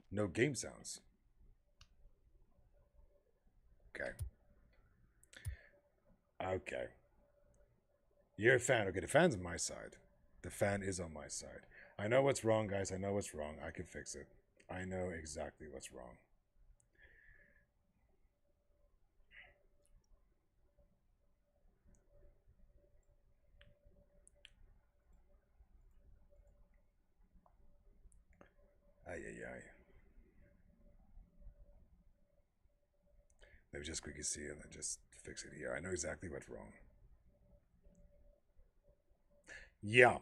No game sounds. Okay. Okay. You're a fan. Okay, the fan's on my side. The fan is on my side. I know what's wrong, guys. I know what's wrong. I can fix it. I know exactly what's wrong. Ay, ay, ay. Let me just quickly see it and just fix it here. I know exactly what's wrong. Yeah,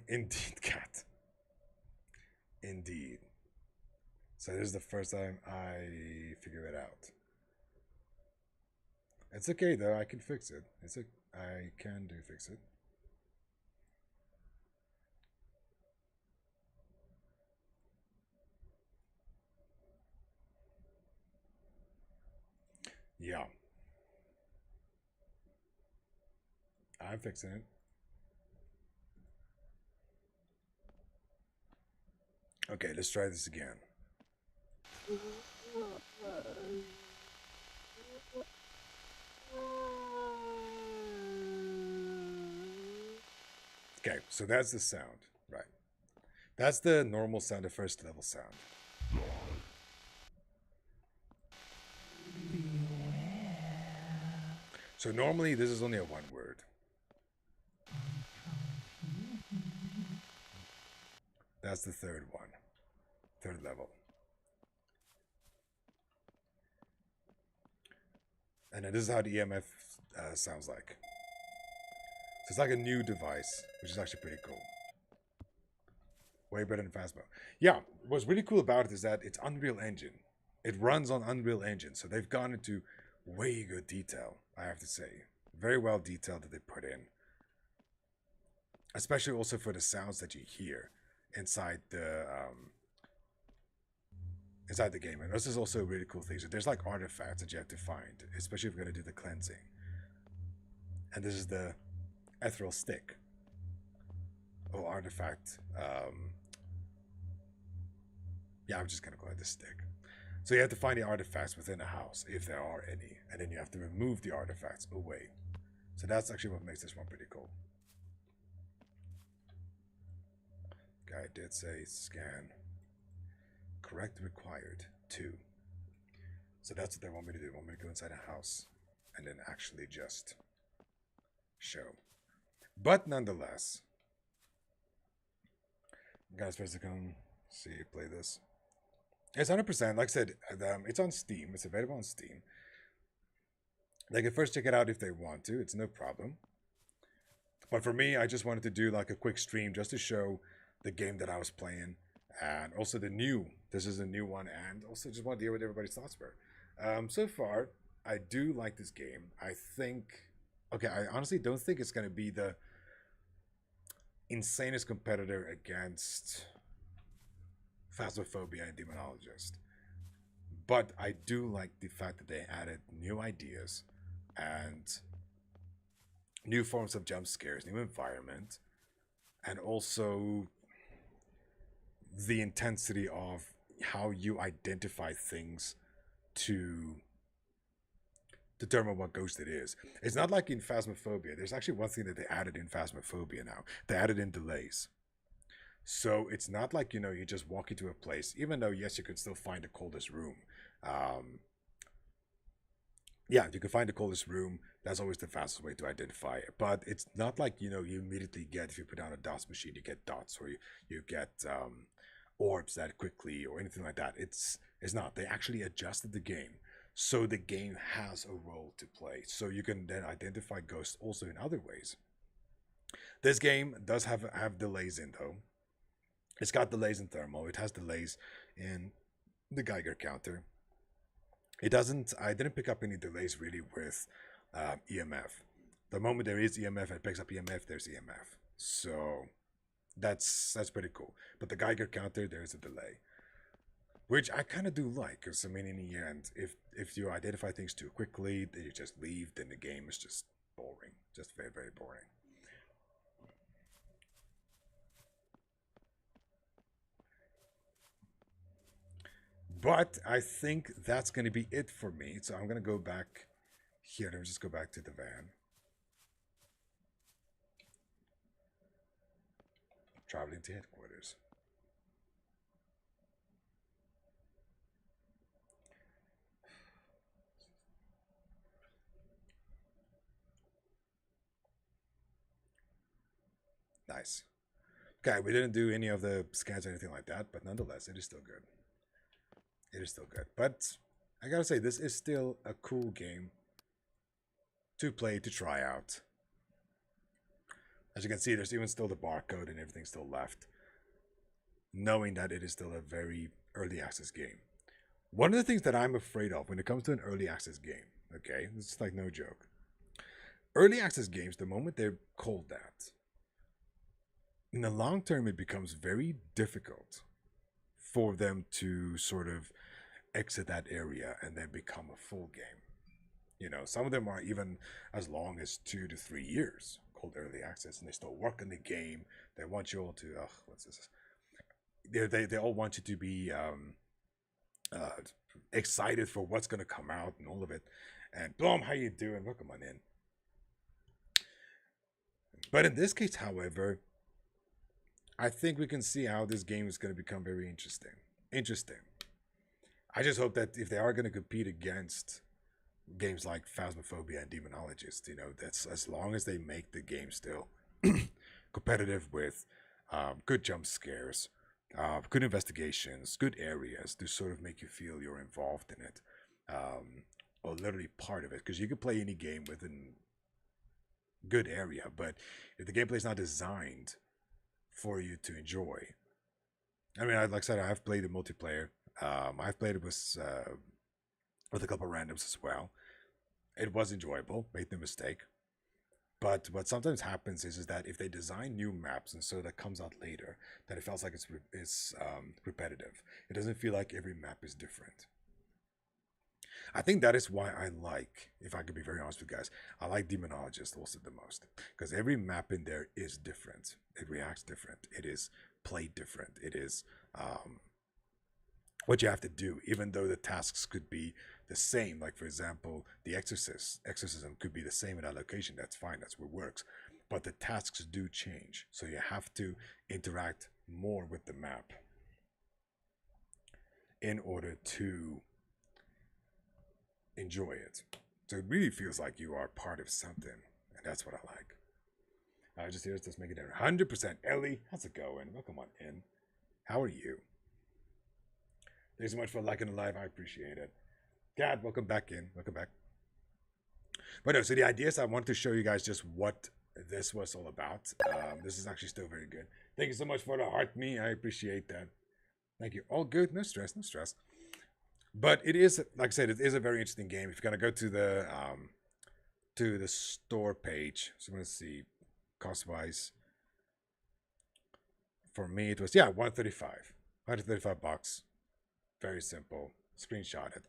indeed, cat. Indeed. So this is the first time I figure it out. It's okay though. I can fix it. I can do fix it. Yeah. I'm fixing it. Okay, let's try this again. Okay, so that's the sound, right? That's the normal sound, the first level sound. So normally this is only a 1 word. That's the third one. Third level. And then this is how the EMF sounds like. So it's like a new device, which is actually pretty cool. Way better than Phasmo. Yeah, what's really cool about it is that it's Unreal Engine. It runs on Unreal Engine, so they've gone into way good detail, I have to say. Very well detailed that they put in. Especially also for the sounds that you hear inside the game. And this is also a really cool thing. So there's like artifacts that you have to find, especially if you're going to do the cleansing. And this is the ethereal stick. Oh, artifact. Yeah, I'm just going to call it the stick. So you have to find the artifacts within a house, if there are any. And then you have to remove the artifacts away. So that's actually what makes this one pretty cool. Guy did say scan. Correct required 2. So that's what they want me to do. They want me to go inside a house and then actually just show. But nonetheless, guys, first to come see, play this. It's 100%. Like I said, it's on Steam. It's available on Steam. They can first check it out if they want to. It's no problem. But for me, I just wanted to do like a quick stream just to show the game that I was playing, and also the new. This is a new one, and also just want to hear what everybody's thoughts were. So far, I do like this game. I think, okay, I honestly don't think it's going to be the insanest competitor against Phasmophobia and Demonologist. But I do like the fact that they added new ideas and new forms of jump scares, new environment, and also the intensity of how you identify things to determine what ghost it is. It's not like in Phasmophobia. There's actually one thing that they added in Phasmophobia now. They added in delays. So it's not like, you know, you just walk into a place, even though, yes, you could still find the coldest room. Yeah, you can find the coldest room. That's always the fastest way to identify it. But it's not like, you know, you immediately get, if you put down a dots machine, you get dots, or you get orbs that quickly, or anything like that. It's not. They actually adjusted the game, so the game has a role to play. So you can then identify ghosts also in other ways. This game does have delays in, though. It's got delays in thermal. It has delays in the Geiger counter. It doesn't. I didn't pick up any delays really with EMF. The moment there is EMF and it picks up EMF, there's EMF. So that's pretty cool. But the Geiger counter, there's a delay, which I kind of do like, because I mean, in the end, if you identify things too quickly, then you just leave, then the game is just boring, just very, very boring. But I think that's going to be it for me. So I'm going to go back here. Let me just go back to the van. Traveling to headquarters. Nice. Okay, we didn't do any of the scans or anything like that, but nonetheless, it is still good. It is still good. But I gotta say, this is still a cool game to play, to try out. As you can see, there's even still the barcode and everything still left, knowing that it is still a very early access game. One of the things that I'm afraid of when it comes to an early access game, okay, this is like no joke. Early access games, the moment they're called that, in the long term, it becomes very difficult for them to sort of exit that area and then become a full game. You know, some of them are even as long as 2 to 3 years called early access, and they still work on the game. They want you all to, what's this? They all want you to be excited for what's going to come out and all of it. And boom, how you doing? Welcome on in. But in this case, however, I think we can see how this game is going to become very interesting. I just hope that if they are going to compete against games like Phasmophobia and Demonologist, you know, that's as long as they make the game still competitive with good jump scares, good investigations, good areas to sort of make you feel you're involved in it, or literally part of it. Because you can play any game within good area, but if the gameplay is not designed for you to enjoy, I mean, like I said, I've played the multiplayer. I've played it with a couple of randoms as well. It was enjoyable, made no mistake. But what sometimes happens is that if they design new maps and so that comes out later, that it feels like it's repetitive. It doesn't feel like every map is different. I think that is why I like, if I could be very honest with you guys, I like Demonologist also the most. Because every map in there is different. It reacts different. It is played different. It is what you have to do, even though the tasks could be the same. Like, for example, the exorcism could be the same in that location. That's fine. That's what works. But the tasks do change. So you have to interact more with the map in order to enjoy it. So it really feels like you are part of something, and that's what I like. Just here's just make it 100%. Ellie, how's it going? Welcome on in. How are you? Thanks so much for liking the live. I appreciate it. Gad, welcome back in. Welcome back. But no, so the idea is I wanted to show you guys just what this was all about. This is actually still very good. Thank you so much for the heart me. I appreciate that. Thank you. All good. No stress. No stress. But it is, like I said, it is a very interesting game. If you're gonna go to the store page, so I'm gonna see cost wise. For me, it was 135 bucks. Very simple. Screenshot it.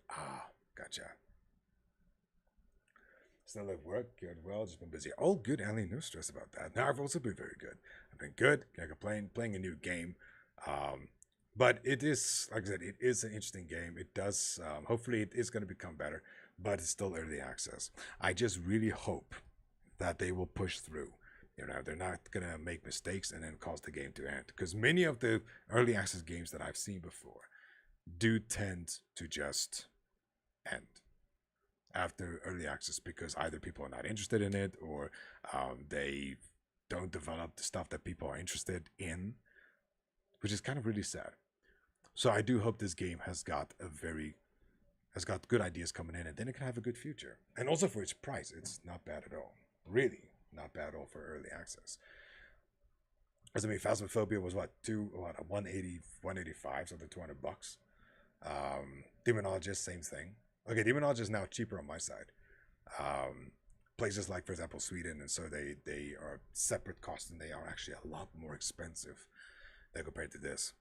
Gotcha. Still at work, good, well, just been busy. All good, Ellie, no stress about that. Now, I've also been very good. I've been good, can't complain, playing a new game. But it is, like I said, it is an interesting game. It does, hopefully it is going to become better, but it's still early access. I just really hope that they will push through. You know, they're not going to make mistakes and then cause the game to end. Because many of the early access games that I've seen before do tend to just end after early access because either people are not interested in it or they don't develop the stuff that people are interested in, which is kind of really sad. So I do hope this game has got good ideas coming in, and then it can have a good future. And also for its price, it's not bad at all. Really not bad at all for early access. As I mean, Phasmophobia was 180, 185, so the $200. Demonologist, same thing. Okay, Demonologist is now cheaper on my side. Places like, for example, Sweden, and so they are separate costs, and they are actually a lot more expensive than compared to this.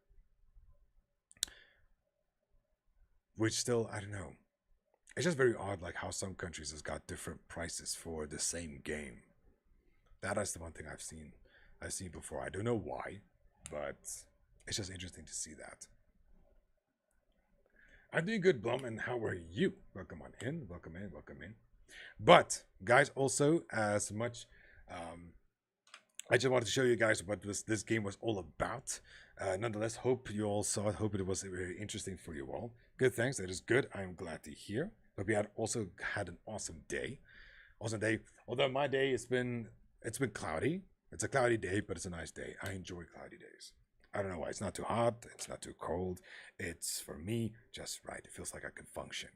Which still, I don't know. It's just very odd, like how some countries has got different prices for the same game. That is the one thing I've seen before. I don't know why, but it's just interesting to see that. I'm doing good, Blum, and how are you? Welcome on in, welcome in, welcome in. But, guys, also, as much, I just wanted to show you guys what this game was all about. Nonetheless, hope you all saw it. Hope it was very interesting for you all. Good, thanks. That is good. I'm glad to hear. Hope you also had an awesome day. Awesome day. Although my day, it's been cloudy. It's a cloudy day, but it's a nice day. I enjoy cloudy days. I don't know why. It's not too hot. It's not too cold. It's, for me, just right. It feels like I can function.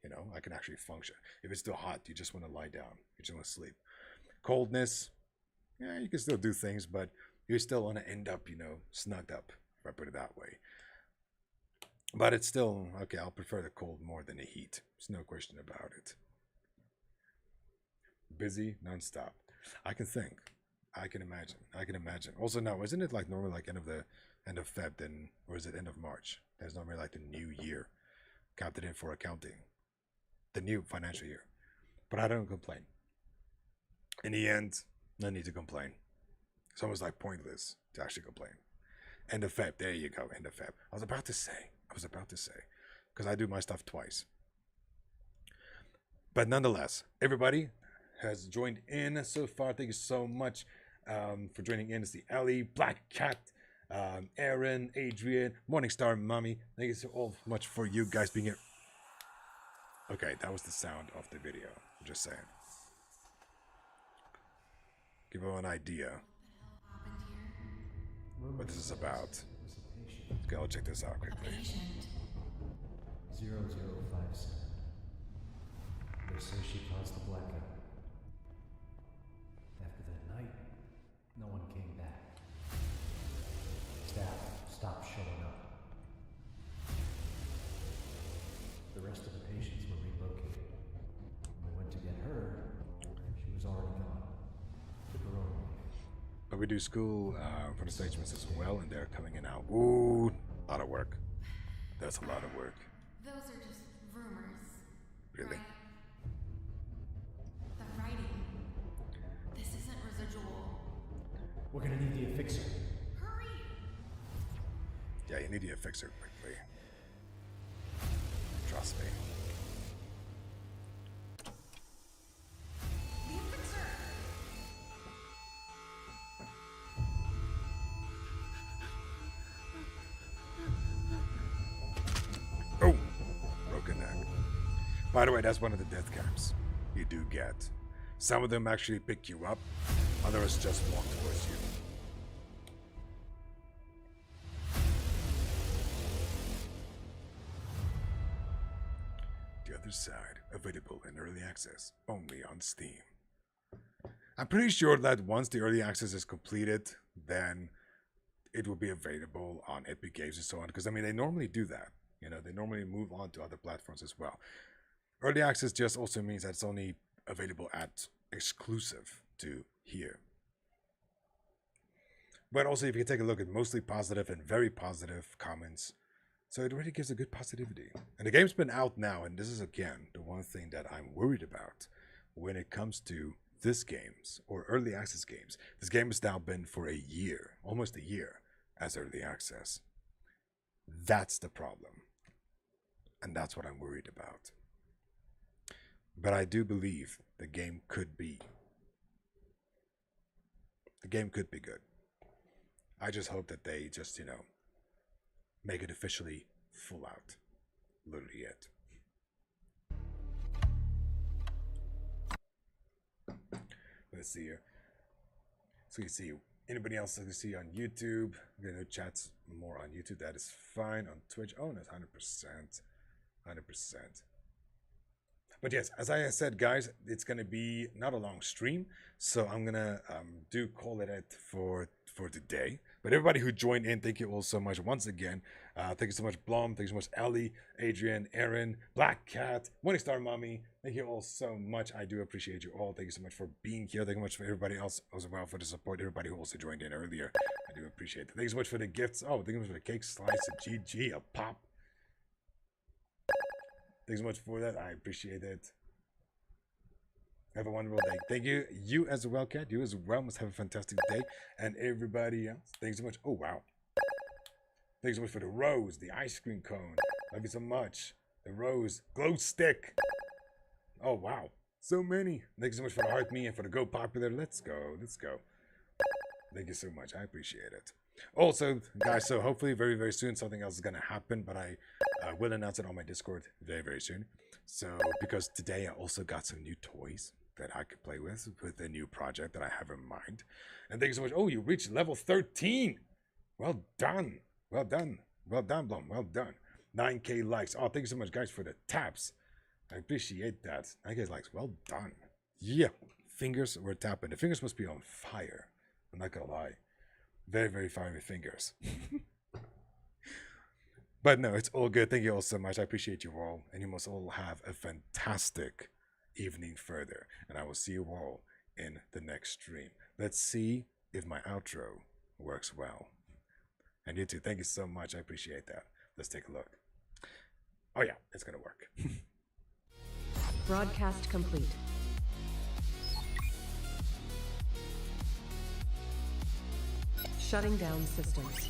You know, I can actually function. If it's too hot, you just want to lie down. You just want to sleep. Coldness, yeah, you can still do things, but you still want to end up, you know, snugged up, if I put it that way. But it's still, okay, I'll prefer the cold more than the heat. There's no question about it. Busy, nonstop. I can think. I can imagine. Also, no, isn't it like normally like end of Feb then, or is it end of March? There's normally like the new year counted in for accounting, the new financial year. But I don't complain. In the end, no need to complain. It's almost like pointless to actually complain. End of Feb, there you go, end of Feb. I was about to say, because I do my stuff twice. But nonetheless, everybody has joined in so far. Thank you so much for joining in. It's the Ellie, Black Cat, Aaron, Adrian, Morningstar, Mommy. Thank you so much for you guys being here. Okay, that was the sound of the video. I'm just saying. Give you an idea what this is about. Okay, I'll check this out quickly. 0057. They say she caused the blackout. After that night, no one came back. Staff stopped showing up. The rest of the patients were relocated. When we went to get her, she was already gone. Took her own life. But we do school for the stagements as well, and they're coming in now. Ooh, a lot of work. That's a lot of work. Those are just rumors. Really? Right? The writing. This isn't residual. We're gonna need the affixer. Hurry! Yeah, you need to fix her quickly. Trust me. The affixer! Oh, broken neck. By the way, that's one of the death caps you do get. Some of them actually pick you up, others just walk towards you. Do you have Riverside, available in early access only on Steam. I'm pretty sure that once the early access is completed, then it will be available on Epic Games and so on. Because I mean, they normally do that. You know, they normally move on to other platforms as well. Early access just also means that it's only available at exclusive to here. But also, if you take a look at mostly positive and very positive comments, so it really gives a good positivity. And the game's been out now, and this is again the one thing that I'm worried about when it comes to this games or early access games. This game has now been for a year, almost a year, as early access. That's the problem. And that's what I'm worried about. But I do believe the game could be good. I just hope that they just, make it officially full out. Literally it. Let's see here. So you see anybody else that you see on YouTube. I'm gonna chat more on YouTube. That is fine. On Twitch. Oh, no, 100%. 100%. But yes, as I said, guys, it's gonna be not a long stream, so I'm gonna call it for today. But everybody who joined in, thank you all so much once again. Thank you so much, Blom. Thank you so much, Ellie, Adrian, Aaron, Black Cat, Morning Star Mommy. Thank you all so much. I do appreciate you all. Thank you so much for being here. Thank you so much for everybody else as well for the support. Everybody who also joined in earlier, I do appreciate it. Thank you so much for the gifts. Oh, thank you so much for the cake slice, a GG, a pop. Thanks so much for that. I appreciate it. Have a wonderful day. Thank you. You as well, Kat. You as well must have a fantastic day. And everybody else. Thanks so much. Oh, wow. Thanks so much for the rose, the ice cream cone. Love you so much. The rose, glow stick. Oh, wow. So many. Thanks so much for the heart me and for the go popular. Let's go. Let's go. Thank you so much. I appreciate it. Also, guys, so hopefully very, very soon something else is going to happen, but I will announce it on my Discord very, very soon. So, because today I also got some new toys that I could play with a new project that I have in mind. And thank you so much. Oh, you reached level 13. Well done. Well done. Well done, Blom. Well done. 9K likes. Oh, thank you so much, guys, for the taps. I appreciate that. 9K likes. Well done. Yeah. Fingers were tapping. The fingers must be on fire. I'm not going to lie. Very, very fiery fingers. But no, it's all good. Thank you all so much. I appreciate you all. And you must all have a fantastic evening further. And I will see you all in the next stream. Let's see if my outro works well. And you too. Thank you so much. I appreciate that. Let's take a look. Oh yeah, it's going to work. Broadcast complete. Shutting down systems.